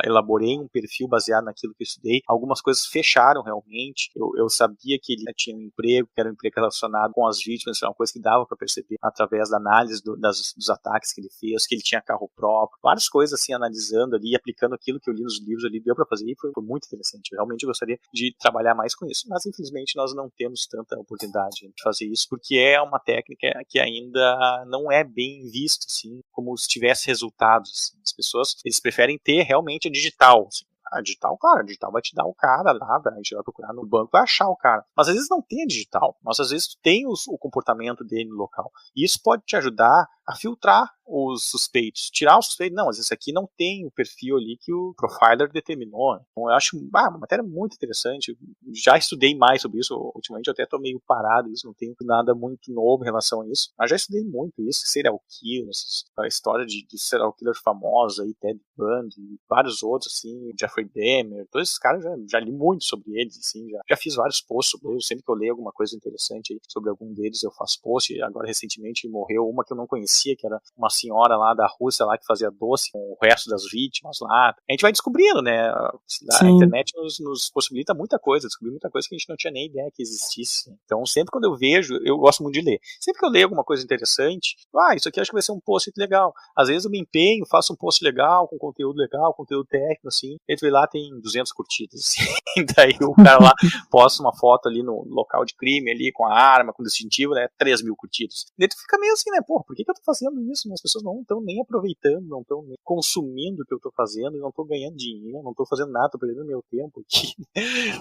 elaborei um perfil baseado naquilo que eu estudei, algumas coisas fecharam realmente, eu sabia que ele tinha um emprego, que era um emprego relacionado com as vítimas, era uma coisa que dava para perceber através da análise dos ataques que ele fez, que ele tinha carro próprio, várias coisas assim, analisando ali, aplicando aquilo que eu li nos livros ali, deu para fazer e foi muito interessante, eu realmente gostaria de trabalhar mais com isso, mas infelizmente nós não temos tanta oportunidade de fazer isso, porque é uma técnica que ainda não é bem vista, assim, como se tivesse resultados, assim. As pessoas, eles preferem ter realmente a digital, assim. A digital, claro, a digital vai te dar o cara lá, a gente vai procurar no banco, vai achar o cara. Mas às vezes não tem a digital, mas às vezes tu tem o comportamento dele no local. E isso pode te ajudar a filtrar os suspeitos. Tirar os suspeitos, não, mas esse aqui não tem o perfil ali que o profiler determinou. Então eu acho uma matéria muito interessante. Já estudei mais sobre isso, ultimamente eu até estou meio parado isso, não tenho nada muito novo em relação a isso. Mas já estudei muito isso, serial killer, a história de serial killer famosos aí, Ted Bundy, vários outros, assim, Jeffrey Dahmer, todos esses caras já li muito sobre eles, assim, já fiz vários posts sobre eles, sempre que eu leio alguma coisa interessante aí sobre algum deles eu faço post, e agora recentemente morreu uma que eu não conhecia, que era uma senhora lá da Rússia lá que fazia doce com o resto das vítimas lá. A gente vai descobrindo, né? A Sim. internet nos possibilita muita coisa, descobri muita coisa que a gente não tinha nem ideia que existisse. Então, sempre quando eu vejo, eu gosto muito de ler. Sempre que eu leio alguma coisa interessante, isso aqui acho que vai ser um post legal. Às vezes eu me empenho, faço um post legal, com conteúdo legal, conteúdo técnico, assim, entra lá, tem 200 curtidas, assim. Daí o cara lá posta uma foto ali no local de crime, ali, com a arma, com o distintivo, né, 3 mil curtidas. E daí tu fica meio assim, né, porra, por que eu tô fazendo isso? As pessoas não estão nem aproveitando, não estão nem consumindo o que eu tô fazendo, não tô ganhando dinheiro, não tô fazendo nada, tô perdendo meu tempo aqui.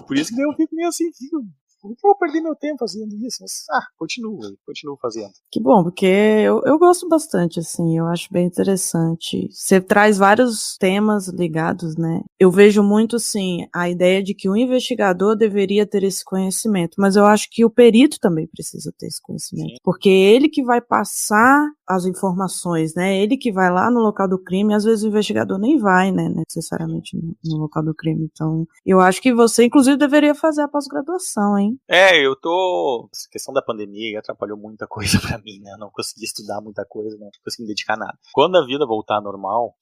Por isso que daí eu fico meio assim, por que eu vou perder meu tempo fazendo isso? Mas, continuo fazendo. Que bom, porque eu gosto bastante, assim, eu acho bem interessante. Você traz vários temas ligados, né? Eu vejo muito, assim, a ideia de que o investigador deveria ter esse conhecimento, mas eu acho que o perito também precisa ter esse conhecimento, porque é ele que vai passar as informações, né? Ele que vai lá no local do crime, às vezes o investigador nem vai, né, necessariamente no local do crime. Então, eu acho que você, inclusive, deveria fazer a pós-graduação, hein? Eu tô... Essa questão da pandemia atrapalhou muita coisa pra mim, né? Eu não consegui estudar muita coisa, não consegui me dedicar a nada. Quando a vida voltar ao normal,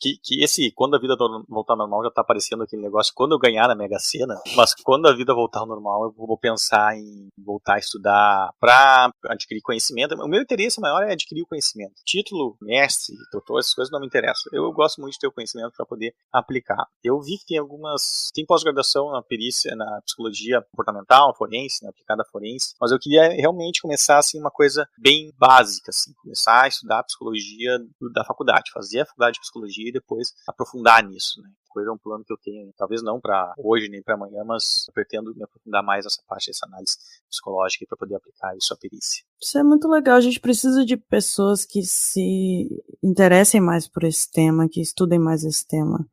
quando a vida voltar ao normal já tá aparecendo aquele negócio, quando eu ganhar na Mega Sena, mas quando a vida voltar ao normal, eu vou pensar em voltar a estudar pra adquirir conhecimento. O meu interesse maior é adquirir o conhecimento. Título, mestre, doutor, essas coisas não me interessam. Eu gosto muito de ter o conhecimento pra poder aplicar. Eu vi que tem pós-graduação na perícia, na psicologia comportamental, forense, né, aplicada forense, mas eu queria realmente começar assim uma coisa bem básica, assim, começar a estudar psicologia da faculdade, fazer a faculdade de psicologia e depois aprofundar nisso, né? Coisa é um plano que eu tenho, talvez não para hoje nem para amanhã, mas eu pretendo me aprofundar mais nessa parte dessa análise psicológica para poder aplicar isso à perícia. Isso é muito legal, a gente precisa de pessoas que se interessem mais por esse tema, que estudem mais esse tema.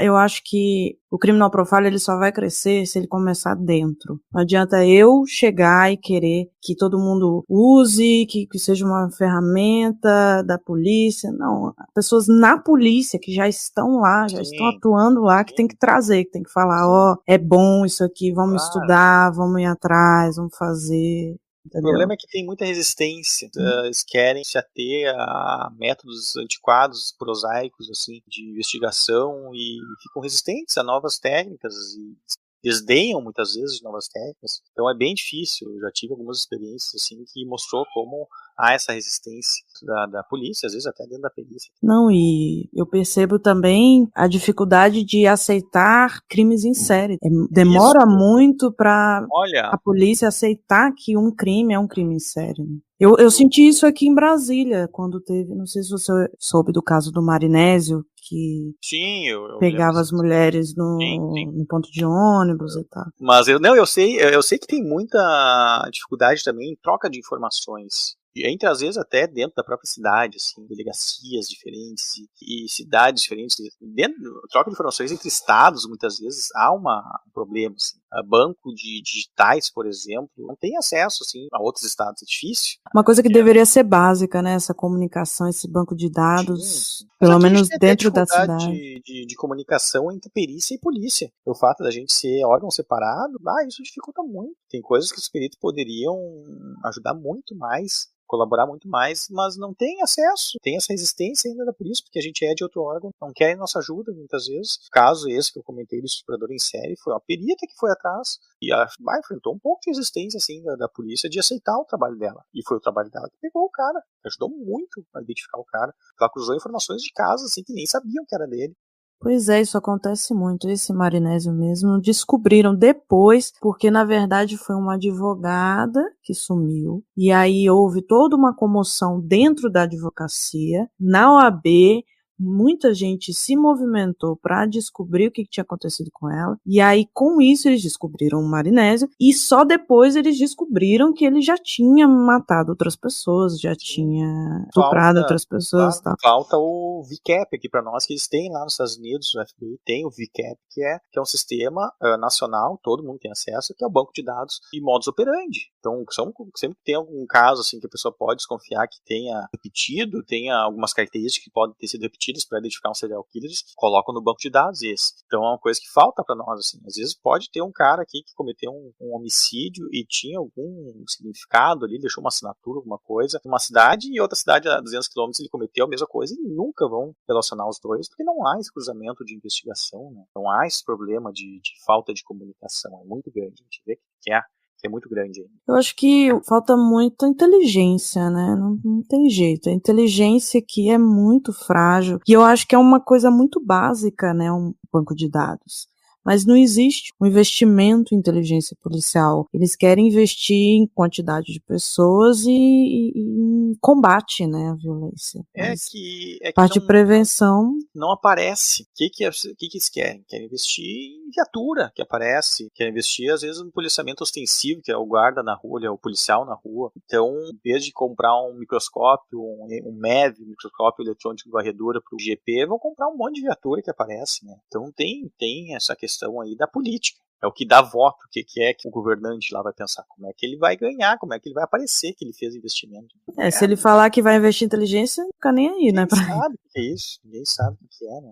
Eu acho que o criminal profile ele só vai crescer se ele começar dentro. Não adianta eu chegar e querer que todo mundo use, que seja uma ferramenta da polícia. Não, pessoas na polícia que já estão lá, já estão atuando lá, que tem que trazer, que tem que falar, é bom isso aqui, vamos estudar, vamos ir atrás, vamos fazer. Entendeu? O problema é que tem muita resistência. Eles querem se ater a métodos antiquados, prosaicos, assim, de investigação e ficam resistentes a novas técnicas e desdenham muitas vezes de novas técnicas. Então é bem difícil. Eu já tive algumas experiências assim que mostrou como há essa resistência da polícia, às vezes até dentro da perícia. Não, e eu percebo também a dificuldade de aceitar crimes em série. Demora muito para a polícia aceitar que um crime é um crime em série. Eu senti isso aqui em Brasília, quando teve, não sei se você soube do caso do Marinésio, que eu pegava as mulheres no ponto de ônibus e tal. Mas eu sei que tem muita dificuldade também em troca de informações. Entre, às vezes, até dentro da própria cidade, assim, delegacias diferentes e cidades diferentes. Troca de informações entre estados, muitas vezes, há um problema. Assim. Banco de digitais, por exemplo, não tem acesso assim, a outros estados, é difícil. Uma coisa que deveria ser básica, né? Essa comunicação, esse banco de dados, sim. Pelo menos dentro da cidade. De comunicação entre perícia e polícia. O fato da gente ser órgão separado, isso dificulta muito. Tem coisas que os peritos poderiam ajudar muito mais, colaborar muito mais, mas não tem acesso, tem essa resistência ainda da polícia, porque a gente é de outro órgão, não querem nossa ajuda muitas vezes. Caso esse que eu comentei do estuprador em série, foi uma perita que foi atrás e enfrentou um pouco de resistência assim, da polícia de aceitar o trabalho dela. E foi o trabalho dela que pegou o cara, ajudou muito a identificar o cara. Ela cruzou informações de casa assim, que nem sabiam que era dele. Pois é, isso acontece muito. Esse Marinésio mesmo descobriram depois, porque na verdade foi uma advogada que sumiu. E aí houve toda uma comoção dentro da advocacia, na OAB. Muita gente se movimentou para descobrir o que tinha acontecido com ela. E aí, com isso, eles descobriram o Marinésio. E só depois eles descobriram que ele já tinha matado outras pessoas, já tinha estuprado outras pessoas. Falta o VCAP aqui para nós, que eles têm lá nos Estados Unidos, o FBI tem o VCAP, que é um sistema nacional, todo mundo tem acesso, que é o banco de dados e modus operandi. Então, sempre que tem algum caso assim, que a pessoa pode desconfiar que tenha repetido, tenha algumas características que podem ter sido repetidas, partidas para identificar um serial killer, colocam no banco de dados esse. Então é uma coisa que falta para nós, assim. Às vezes pode ter um cara aqui que cometeu um homicídio e tinha algum significado ali, deixou uma assinatura, alguma coisa, numa cidade, e outra cidade a 200 quilômetros ele cometeu a mesma coisa, e nunca vão relacionar os dois, porque não há esse cruzamento de investigação, né? Não há esse problema de falta de comunicação. É muito grande, a gente vê que é muito grande ainda. Eu acho que falta muita inteligência, né? Não tem jeito. A inteligência aqui é muito frágil. E eu acho que é uma coisa muito básica, né? Um banco de dados. Mas não existe um investimento em inteligência policial. Eles querem investir em quantidade de pessoas e em combate, né, à violência. Parte de prevenção. Não aparece. O que eles querem? Querem investir em viatura, que aparece. Querem investir, às vezes, no policiamento ostensivo, que é o guarda na rua, é o policial na rua. Então, em vez de comprar um microscópio, um MEV, microscópio eletrônico de varredura para o GP, vão comprar um monte de viatura que aparece, né? Então, tem essa questão aí da política. É o que dá voto, o que é que o governante lá vai pensar, como é que ele vai ganhar, como é que ele vai aparecer que ele fez investimento. Se ele falar que vai investir em inteligência, não fica nem aí, né? Ninguém sabe o que é isso, ninguém sabe o que é, né?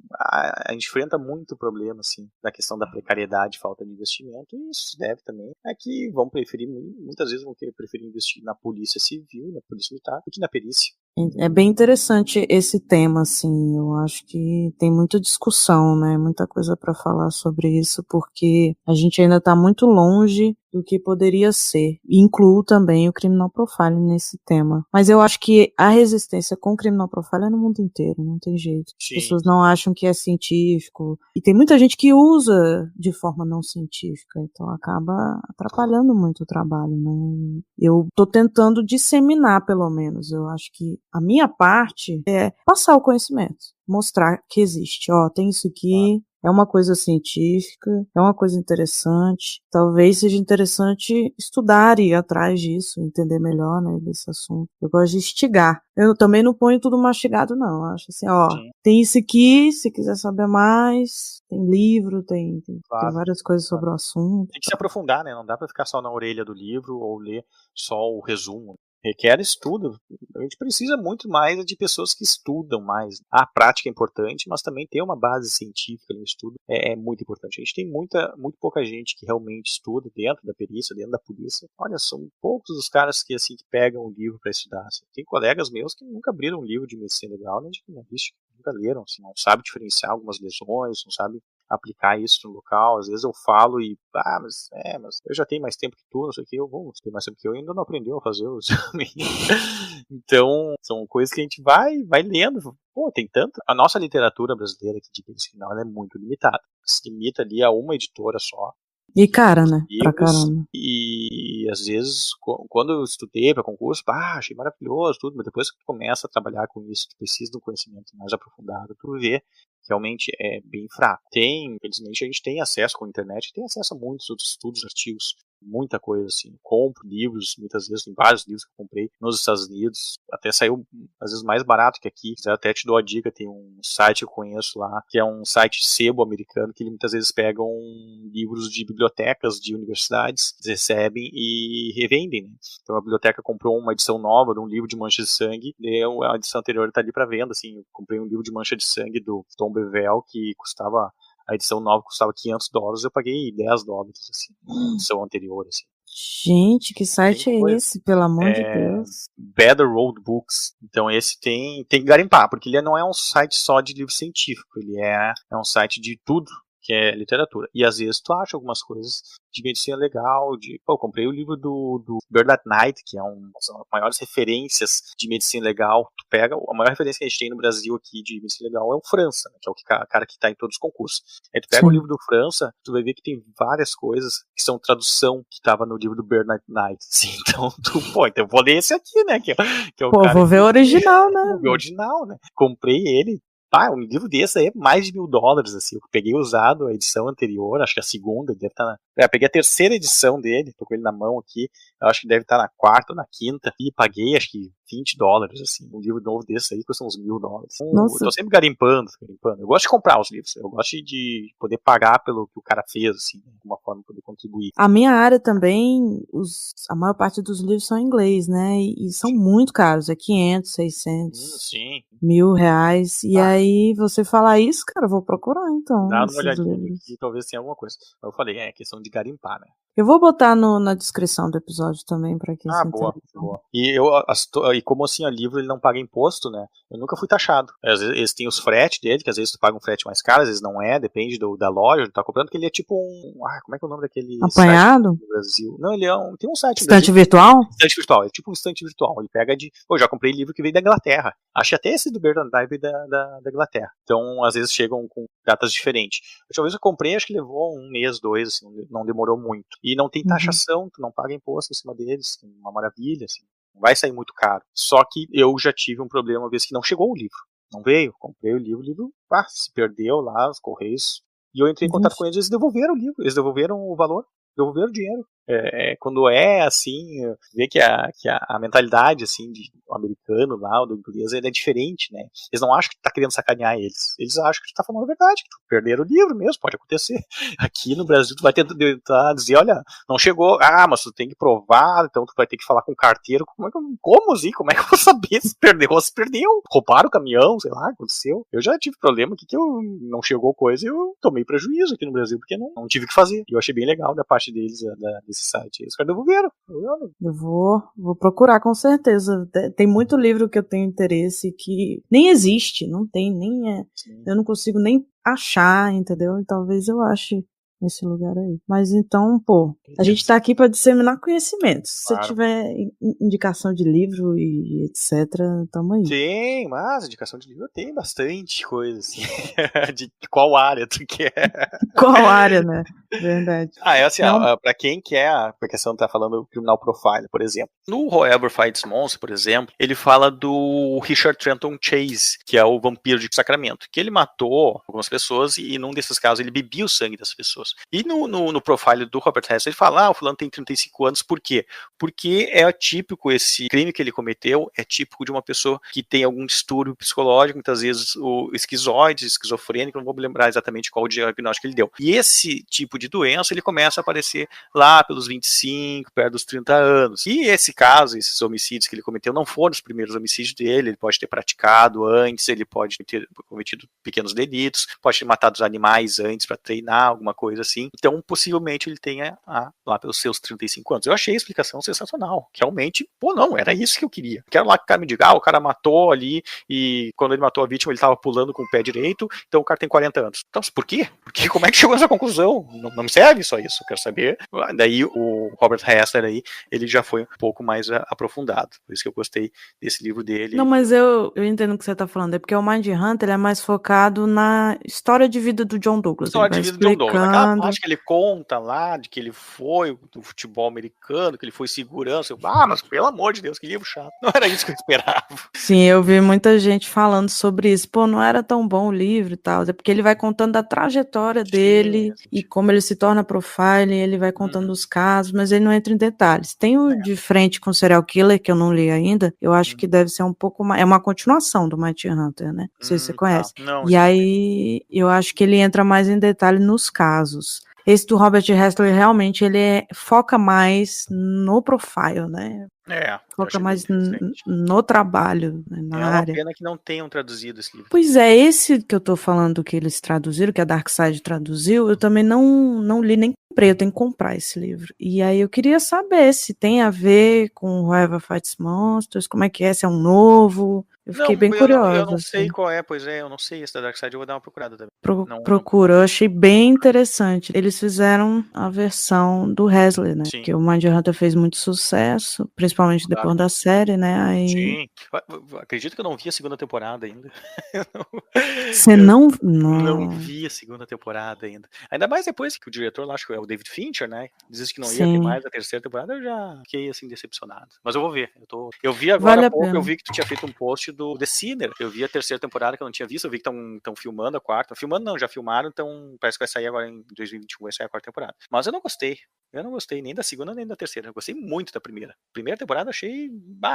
A gente enfrenta muito problema, assim, da questão da precariedade, falta de investimento, e isso se deve também a que vão preferir, muitas vezes vão preferir investir na polícia civil, na polícia militar, do que na perícia. É bem interessante esse tema, assim, eu acho que tem muita discussão, né, muita coisa para falar sobre isso, porque a gente ainda está muito longe do que poderia ser. E incluo também o criminal profiling nesse tema. Mas eu acho que a resistência com o criminal profiling é no mundo inteiro, não tem jeito. As pessoas não acham que é científico. E tem muita gente que usa de forma não científica, então acaba atrapalhando muito o trabalho, né. Eu tô tentando disseminar, pelo menos. Eu acho que a minha parte é passar o conhecimento, mostrar que existe. Tem isso aqui, é uma coisa científica, é uma coisa interessante. Talvez seja interessante estudar e ir atrás disso, entender melhor, né, desse assunto. Eu gosto de instigar. Eu também não ponho tudo mastigado, não. Eu acho assim, tem isso aqui, se quiser saber mais, tem livro, tem várias coisas sobre o assunto. Tem que se aprofundar, né? Não dá pra ficar só na orelha do livro ou ler só o resumo. Requer estudo. A gente precisa muito mais de pessoas que estudam mais. A prática é importante, mas também ter uma base científica no estudo é muito importante. A gente tem muito pouca gente que realmente estuda dentro da perícia, dentro da polícia. Olha, são poucos os caras que pegam um livro para estudar. Assim. Tem colegas meus que nunca abriram um livro de medicina legal, nem de criminalística, nunca leram. Assim, não sabe diferenciar algumas lesões, não sabe aplicar isso no local. Às vezes eu falo e mas eu já tenho mais tempo que tu, não sei o que, eu vou ter mais tempo que eu, ainda não aprendeu a fazer o exame. Então, são coisas que a gente vai lendo. Pô, tem tanto. A nossa literatura brasileira aqui de perícia criminal é muito limitada. Se limita ali a uma editora só. E cara, né? Pra caramba. E às vezes, quando eu estudei para concurso, achei maravilhoso tudo, mas depois que tu começa a trabalhar com isso, tu precisa de um conhecimento mais aprofundado, tu vê realmente é bem fraco. Infelizmente a gente tem acesso com a internet, tem acesso a muitos outros estudos, artigos, muita coisa assim. Compro livros, muitas vezes, tem vários livros que eu comprei nos Estados Unidos, até saiu às vezes mais barato que aqui. Eu até te dou a dica, tem um site que eu conheço lá, que é um site sebo americano, que ele muitas vezes pegam livros de bibliotecas de universidades, recebem e revendem, né? Então a biblioteca comprou uma edição nova de um livro de mancha de sangue, e a edição anterior está ali para venda, assim. Eu comprei um livro de mancha de sangue do Tom Bevel, que custava, a edição nova custava $500, eu paguei $10, assim, na edição anterior, assim. Gente, que site é esse, pelo amor de Deus? Better Road Books. Então esse tem que garimpar, porque ele não é um site só de livro científico, ele é um site de tudo que é literatura. E às vezes tu acha algumas coisas de medicina legal, eu comprei o livro do Bird at Night, que é uma das maiores referências de medicina legal. Tu pega, a maior referência que a gente tem no Brasil aqui de medicina legal é o França, né, que é o cara que está em todos os concursos. Aí tu pega o livro do França, tu vai ver que tem várias coisas que são tradução que estava no livro do Bird at Night. Sim, então então eu vou ler esse aqui, né, que é o cara vou ver o original, né? Vou ver o original, né? Comprei ele. Um livro desse aí é mais de $1.000, assim. Eu peguei usado a edição anterior, acho que a segunda, deve estar peguei a terceira edição dele, tô com ele na mão aqui, eu acho que deve estar na quarta ou na quinta, e paguei, acho que $20, assim. Um livro novo desse aí custa uns $1.000. Então, Nossa. eu tô sempre garimpando. Eu gosto de comprar os livros. Eu gosto de poder pagar pelo que o cara fez, assim, de alguma forma, poder contribuir. A minha área também, a maior parte dos livros são em inglês, né? E são muito caros, é 500, 600, Sim. R$ 1.000. E aí, você falar isso, cara, eu vou procurar, então, Dá uma esses olhadinha livros. aqui, talvez tenha alguma coisa. Eu falei, é questão de garimpar, né? Eu vou botar na descrição do episódio também, pra quem se Boa, interessa. boa. E como assim, o livro ele não paga imposto, né? Eu nunca fui taxado. Às vezes eles têm os fretes dele, que às vezes tu paga um frete mais caro, às vezes não é, depende da loja, tu tá comprando, que ele é tipo um. Como é que é o nome daquele Apanhado? site no Brasil? Não, ele tem um site no Estante Brasil. virtual? Estante virtual, é tipo um estante virtual. Ele pega de. Pô, já comprei livro que veio da Inglaterra. Achei até esse do Bernard Dive da Inglaterra. Então, às vezes chegam com datas diferentes. A última vez eu comprei, acho que levou 1 mês, 2, assim, não demorou muito. E não tem taxação, tu não paga imposto em cima deles, uma maravilha, assim. Não vai sair muito caro. Só que eu já tive um problema uma vez que não chegou o livro. Não veio. Comprei o livro se perdeu lá, os correios. E eu entrei em contato com eles devolveram o livro. Eles devolveram o valor, devolveram o dinheiro. Quando é assim, vê que a mentalidade assim, do americano lá, ou do inglês, ele é diferente, né? Eles não acham que tu tá querendo sacanear eles. Eles acham que tu tá falando a verdade, que tu perderam o livro mesmo, pode acontecer. Aqui no Brasil tu vai tentar dizer, olha, não chegou, mas tu tem que provar, então tu vai ter que falar com o carteiro. Como assim? Como é que eu vou saber se perdeu ou se perdeu? Roubaram o caminhão, sei lá, aconteceu. Eu já tive problema que eu não chegou coisa e eu tomei prejuízo aqui no Brasil, porque não tive que fazer. E eu achei bem legal da parte deles, desse site. Eles devolveram. Eu vou procurar com certeza. Tem muito livro que eu tenho interesse que nem existe, não tem, eu não consigo nem achar, entendeu? E talvez eu ache nesse lugar aí. Mas então, pô, a gente tá aqui para disseminar conhecimento. Se você tiver indicação de livro e etc, tamo aí. Tem, mas indicação de livro tem bastante coisa, assim. De qual área tu quer? Qual área, né? Verdade. É assim, pra quem quer, a questão tá falando do Criminal Profile, por exemplo. No Whoever Fights Monsters, por exemplo, ele fala do Richard Trenton Chase, que é o vampiro de Sacramento, que ele matou algumas pessoas e num desses casos ele bebia o sangue das pessoas. E no profile do Robert Hess, ele fala, o fulano tem 35 anos, por quê? Porque é típico esse crime que ele cometeu, é típico de uma pessoa que tem algum distúrbio psicológico, muitas vezes o esquizoide, esquizofrênico, não vou me lembrar exatamente qual o diagnóstico que ele deu. E esse tipo de doença, ele começa a aparecer lá pelos 25, perto dos 30 anos. E esse caso, esses homicídios que ele cometeu, não foram os primeiros homicídios dele, ele pode ter praticado antes, ele pode ter cometido pequenos delitos, pode ter matado os animais antes para treinar, alguma coisa assim. Então, possivelmente, ele tenha lá pelos seus 35 anos. Eu achei a explicação sensacional. Realmente, não, era isso que eu queria. Quero lá que o cara me diga, o cara matou ali e quando ele matou a vítima, ele estava pulando com o pé direito, então o cara tem 40 anos. Então, por quê? Porque como é que chegou nessa conclusão? Não me serve só isso, eu quero saber. Daí o Robert Hessler aí, ele já foi um pouco mais aprofundado. Por isso que eu gostei desse livro dele. Não, mas eu entendo o que você tá falando. É porque o Mindhunter é mais focado na história de vida do John Douglas. História de vida do John Douglas. Aquela parte que ele conta lá, de que ele foi do futebol americano, que ele foi segurança. Mas pelo amor de Deus, que livro chato. Não era isso que eu esperava. Sim, eu vi muita gente falando sobre isso. Não era tão bom o livro e tal. É porque ele vai contando a trajetória dele e como ele se torna profiling, ele vai contando os casos, mas ele não entra em detalhes. Tem o De Frente com o Serial Killer, que eu não li ainda. Eu acho que deve ser um pouco mais... É uma continuação do Mindhunter, né? Não sei se você conhece. Não, e aí, eu acho que ele entra mais em detalhe nos casos. Esse do Robert Hessler, realmente, ele foca mais no profile, né? Foca mais no trabalho, né, na área. É uma pena que não tenham traduzido esse livro. Pois é, esse que eu tô falando que eles traduziram, que a Darkside traduziu, eu também não li nem comprei, eu tenho que comprar esse livro. E aí eu queria saber se tem a ver com Whoever Fights Monsters, como é que é, se é um novo... Eu fiquei bem curiosa. Eu não sei qual é, pois é, eu não sei esse da Darkside, eu vou dar uma procurada também. Procura, eu achei bem interessante. Eles fizeram a versão do Hessler, né? Que o Mindhunter fez muito sucesso, principalmente depois da série, né? Aí... Sim, acredito que eu não vi a segunda temporada ainda. Você não vi a segunda temporada ainda. Ainda mais depois que o diretor lá, acho que é o David Fincher, né? Disse que não ia ter mais a terceira temporada, eu já fiquei assim decepcionado. Mas eu vou ver. Eu vi agora há pouco, eu vi que tu tinha feito um post do The Sinner. Eu vi a terceira temporada que eu não tinha visto, eu vi que estão filmando a quarta. Filmando não, já filmaram, então parece que vai sair agora em 2021, vai sair a quarta temporada. Mas eu não gostei nem da segunda nem da terceira. Eu gostei muito da primeira. A primeira temporada eu achei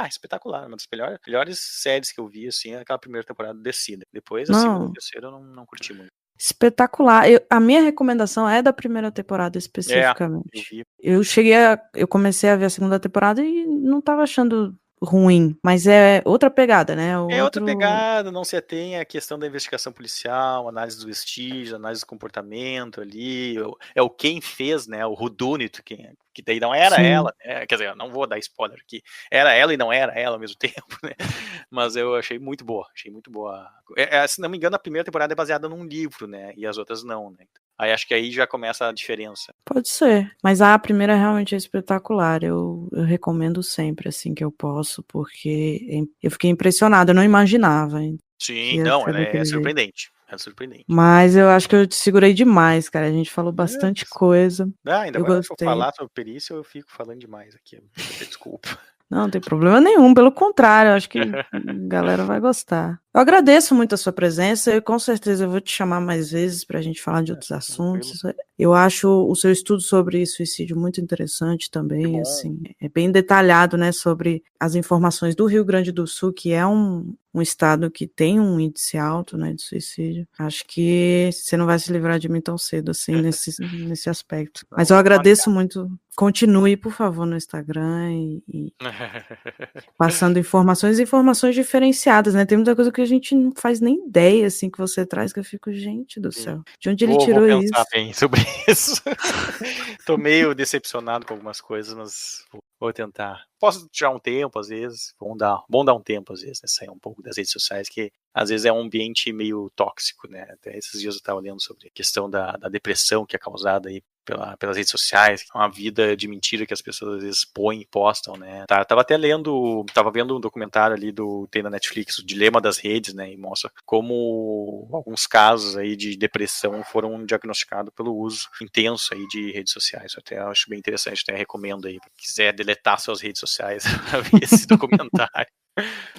espetacular. Uma das melhores séries que eu vi, assim, é aquela primeira temporada descida. Depois, a segunda e a terceira eu não curti muito. Espetacular. A minha recomendação é da primeira temporada especificamente. Eu comecei a ver a segunda temporada e não tava achando ruim, mas é outra pegada, né? É outra pegada, não se atém à questão da investigação policial, análise do vestígio, análise do comportamento ali, é o quem fez, né, o whodunit, que daí não era ela, né? Quer dizer, eu não vou dar spoiler aqui, era ela e não era ela ao mesmo tempo, né? Mas eu achei muito boa. Se não me engano, a primeira temporada é baseada num livro, né, e as outras não, né? Aí acho que aí já começa a diferença. Pode ser, mas a primeira realmente é espetacular, eu recomendo sempre, assim, que eu posso, porque eu fiquei impressionada, eu não imaginava. Sim, não, ela é surpreendente. Mas eu acho que eu te segurei demais, cara, a gente falou bastante coisa. Ainda mais se eu falar sobre perícia, eu fico falando demais aqui, desculpa. Não, não tem problema nenhum, pelo contrário, eu acho que a galera vai gostar. Eu agradeço muito a sua presença e com certeza eu vou te chamar mais vezes pra gente falar de outros assuntos. Eu acho o seu estudo sobre suicídio muito interessante também, assim, é bem detalhado, né, sobre as informações do Rio Grande do Sul, que é um estado que tem um índice alto, né, de suicídio. Acho que você não vai se livrar de mim tão cedo, assim, nesse aspecto. Mas eu agradeço muito. Continue, por favor, no Instagram e passando informações diferenciadas, né? Tem muita coisa que a gente não faz nem ideia, assim, que você traz, que eu fico, gente do céu, de onde ele tirou isso? Vou pensar bem sobre isso. Tô meio decepcionado com algumas coisas, mas vou tentar. Posso tirar um tempo, às vezes. Bom dar um tempo, às vezes, né? Sair um pouco das redes sociais, que às vezes é um ambiente meio tóxico, né? Até esses dias eu estava lendo sobre a questão da depressão que é causada aí pelas redes sociais, uma vida de mentira que as pessoas às vezes põem e postam, né? Tava vendo um documentário ali tem na Netflix, o Dilema das Redes, né? E mostra como alguns casos aí de depressão foram diagnosticados pelo uso intenso aí de redes sociais. Eu até acho bem interessante, até recomendo aí, quem quiser deletar suas redes sociais para ver esse documentário.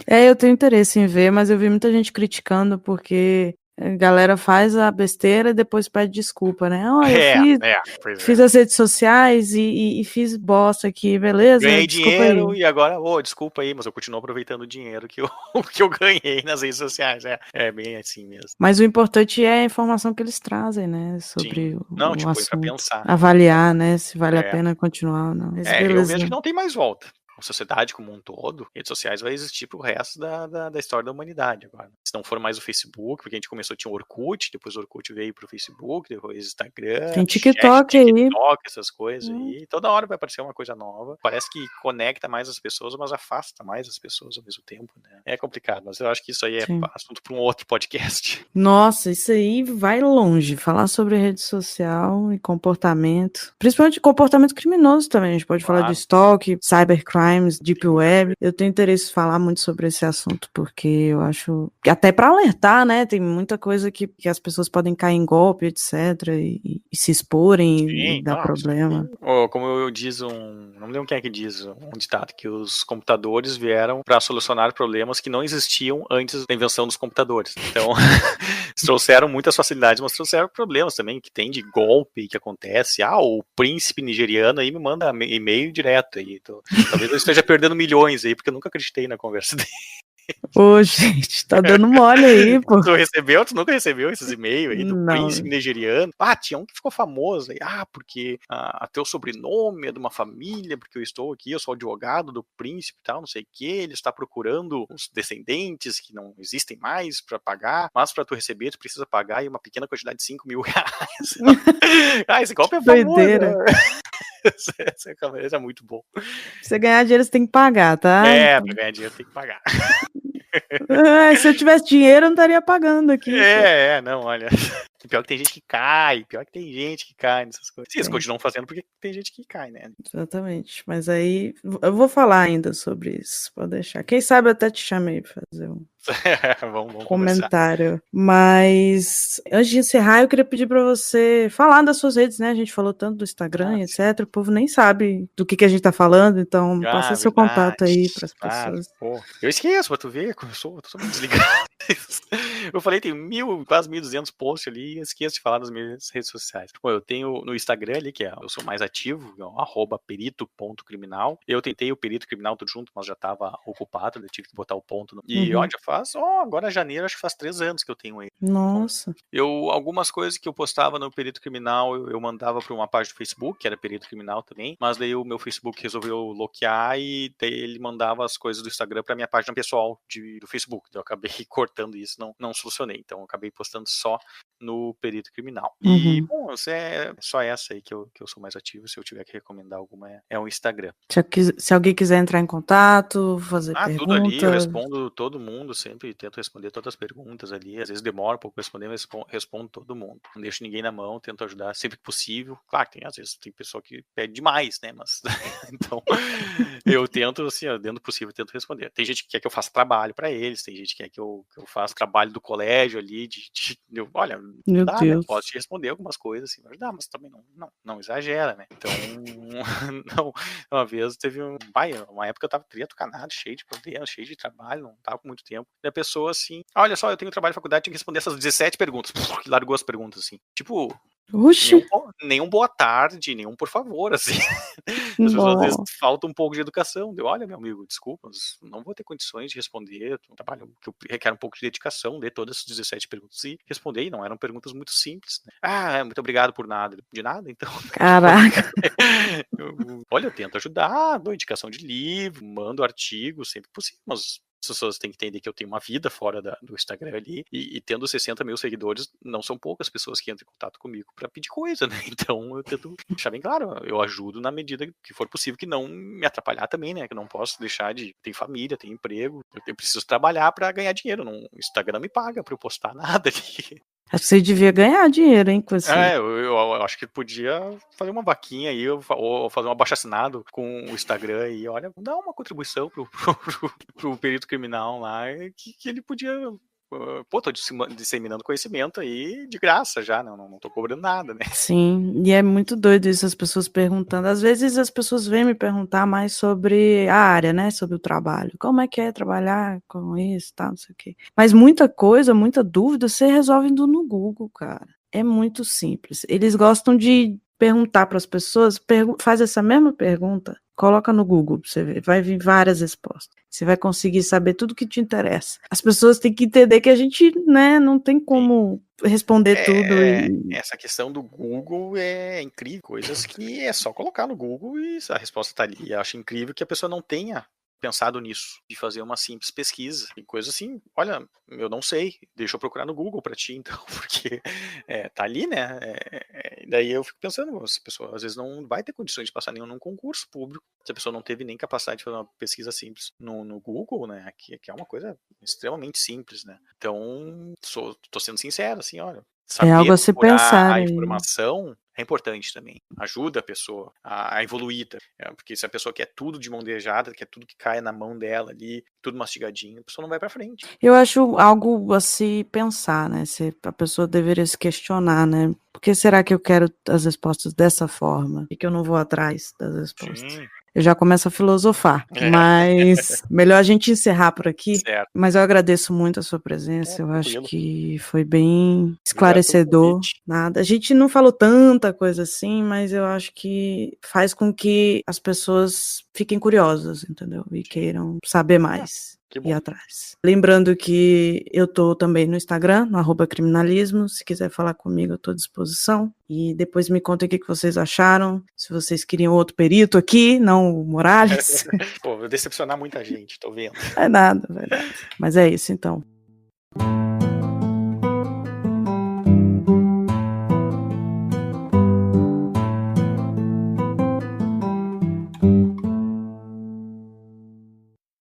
Eu tenho interesse em ver, mas eu vi muita gente criticando porque a galera faz a besteira e depois pede desculpa, né? Eu fiz as redes sociais e fiz bosta aqui, beleza? Ganhei desculpa dinheiro aí. E agora, desculpa aí, mas eu continuo aproveitando o dinheiro que eu ganhei nas redes sociais. É bem assim mesmo. Mas o importante é a informação que eles trazem, né? Sobre o assunto. Pra pensar. Avaliar, né? Se vale a pena continuar ou não. Mas eu vejo que não tem mais volta. A sociedade como um todo, redes sociais vai existir pro resto da história da humanidade agora. Se não for mais o Facebook, porque a gente começou, tinha o Orkut, depois o Orkut veio pro Facebook, depois o Instagram, tem TikTok aí. Essas coisas aí. Toda hora vai aparecer uma coisa nova. Parece que conecta mais as pessoas, mas afasta mais as pessoas ao mesmo tempo, né? É complicado, mas eu acho que isso aí é assunto para um outro podcast. Nossa, isso aí vai longe. Falar sobre rede social e comportamento. Principalmente comportamento criminoso também. A gente pode falar de stalk, cybercrime, Deep Web. Eu tenho interesse em falar muito sobre esse assunto, porque eu acho que até para alertar, né? Tem muita coisa que as pessoas podem cair em golpe, etc. E se exporem e dar problema. Como eu diz não me lembro quem é que diz um ditado, que os computadores vieram para solucionar problemas que não existiam antes da invenção dos computadores. Então, trouxeram muitas facilidades, mas trouxeram problemas também, que tem de golpe que acontece. O príncipe nigeriano aí me manda e-mail direto aí. Talvez eu esteja perdendo milhões aí, porque eu nunca acreditei na conversa dele. Ô, gente, tá dando mole aí, pô. Tu nunca recebeu esses e-mails aí do príncipe nigeriano? Tinha um que ficou famoso aí. Porque teu sobrenome é de uma família, porque eu estou aqui, eu sou advogado do príncipe e tal, não sei o que. Ele está procurando os descendentes que não existem mais para pagar, mas para tu receber, tu precisa pagar aí uma pequena quantidade de 5 mil reais. Esse golpe é famoso. Doideira. Esse é muito bom. Pra você ganhar dinheiro, você tem que pagar, tá? Pra ganhar dinheiro tem que pagar. Se eu tivesse dinheiro, eu não estaria pagando aqui. Não, olha. Pior que tem gente que cai nessas coisas. Sim, eles continuam fazendo porque tem gente que cai, né? Exatamente. Mas aí, eu vou falar ainda sobre isso, pode deixar. Quem sabe eu até te chamei pra fazer um vamos comentário. Mas, antes de encerrar, eu queria pedir pra você falar das suas redes, né? A gente falou tanto do Instagram, etc. O povo nem sabe do que a gente tá falando, então passa seu contato aí pras pessoas. Eu esqueço, pra tu ver, eu tô muito desligado. Eu falei, tem quase 1.200 posts ali e esqueço de falar das minhas redes sociais. Bom, eu tenho no Instagram ali, eu sou mais ativo, @perito.criminal. Eu tentei o Perito Criminal tudo junto, mas já estava ocupado, eu tive que botar o ponto. E Uhum. agora janeiro, acho que faz 3 anos que eu tenho ele. Nossa. Algumas coisas que eu postava no Perito Criminal, eu mandava para uma página do Facebook, que era Perito Criminal também, mas daí o meu Facebook resolveu bloquear e daí ele mandava as coisas do Instagram para minha página pessoal do Facebook. Então eu acabei cortando isso, não solucionei. Então eu acabei postando só no Perito Criminal. E, Uhum. bom, é só essa aí que eu sou mais ativo. Se eu tiver que recomendar alguma, é o Instagram. Se alguém quiser entrar em contato, fazer Tudo ali, eu perguntas. respondo todo mundo, sempre tento responder todas as perguntas ali. Às vezes demora um pouco pra responder, mas respondo todo mundo. Não deixo ninguém na mão, tento ajudar sempre que possível. Claro, às vezes tem pessoa que pede demais, né? Mas então eu tento, assim, dentro do possível, tento responder. Tem gente que quer que eu faça trabalho pra eles, tem gente que quer que eu faça trabalho do colégio ali, olha, Meu dá, né? Deus. Posso te responder algumas coisas assim, mas também não exagera, né? Então, não, uma vez teve uma época eu tava triatucanado, cheio de problemas, cheio de trabalho, não tava com muito tempo. E a pessoa assim, olha só, eu tenho trabalho de faculdade, tinha que responder essas 17 perguntas. Largou as perguntas assim. Tipo, Oxi. nenhum boa tarde, nenhum por favor, assim. As pessoas às vezes Bom. faltam um pouco de educação. Olha, meu amigo, desculpa, mas não vou ter condições de responder. Um trabalho que requer um pouco de dedicação, ler todas as 17 perguntas e responder. E não eram perguntas muito simples, né? Muito obrigado por nada. De nada, então. Caraca. Olha, eu tento ajudar, dou indicação de livro, mando artigo, sempre possível, mas as pessoas têm que entender que eu tenho uma vida fora do Instagram ali, e tendo 60 mil seguidores, não são poucas pessoas que entram em contato comigo para pedir coisa, né? Então eu tento deixar bem claro, eu ajudo na medida que for possível, que não me atrapalhar também, né? Que eu não posso deixar ter família, ter emprego, eu preciso trabalhar para ganhar dinheiro, o Instagram não me paga para eu postar nada ali. Acho que você devia ganhar dinheiro, hein, com esse. Eu acho que podia fazer uma vaquinha aí, ou fazer um abaixo-assinado com o Instagram e, olha, dar uma contribuição pro perito criminal lá, que ele podia. Tô disseminando conhecimento aí de graça já, né? Não tô cobrando nada, né? Sim, e é muito doido isso, as pessoas perguntando. Às vezes as pessoas vêm me perguntar mais sobre a área, né? Sobre o trabalho. Como é que é trabalhar com isso, tal, não sei o quê. Mas muita coisa, muita dúvida, você resolve indo no Google, cara. É muito simples. Eles gostam de perguntar para as pessoas, faz essa mesma pergunta, coloca no Google pra você ver, vai vir várias respostas. Você vai conseguir saber tudo que te interessa. As pessoas têm que entender que a gente, né, não tem como responder tudo. Essa questão do Google é incrível, coisas que é só colocar no Google e a resposta tá ali. Eu acho incrível que a pessoa não tenha pensado nisso, de fazer uma simples pesquisa. Tem coisa assim, olha, eu não sei, deixa eu procurar no Google para ti, então, porque tá ali, né? Daí eu fico pensando, essa pessoa às vezes não vai ter condições de passar num concurso público, se a pessoa não teve nem capacidade de fazer uma pesquisa simples no Google, né? Que é uma coisa extremamente simples, né? Então, tô sendo sincero, assim, olha, É algo saber a se procurar pensar a aí. informação é importante também. Ajuda a pessoa a evoluir. Porque se a pessoa quer tudo de mão beijada, quer tudo que caia na mão dela ali, tudo mastigadinho, a pessoa não vai pra frente. Eu acho algo a se pensar, né? A pessoa deveria se questionar, né? Por que será que eu quero as respostas dessa forma? Por que eu não vou atrás das respostas? Sim. Eu já começo a filosofar, mas melhor a gente encerrar por aqui. Certo. Mas eu agradeço muito a sua presença, eu acho que foi bem esclarecedor. A gente não falou tanta coisa assim, mas eu acho que faz com que as pessoas fiquem curiosas, entendeu? E queiram saber mais. Ir atrás. Lembrando que eu tô também no Instagram, no @criminalismo. Se quiser falar comigo, eu tô à disposição. E depois me contem o que vocês acharam. Se vocês queriam outro perito aqui, não o Morales. Pô, vou decepcionar muita gente, tô vendo. Vai nada. Mas é isso, então.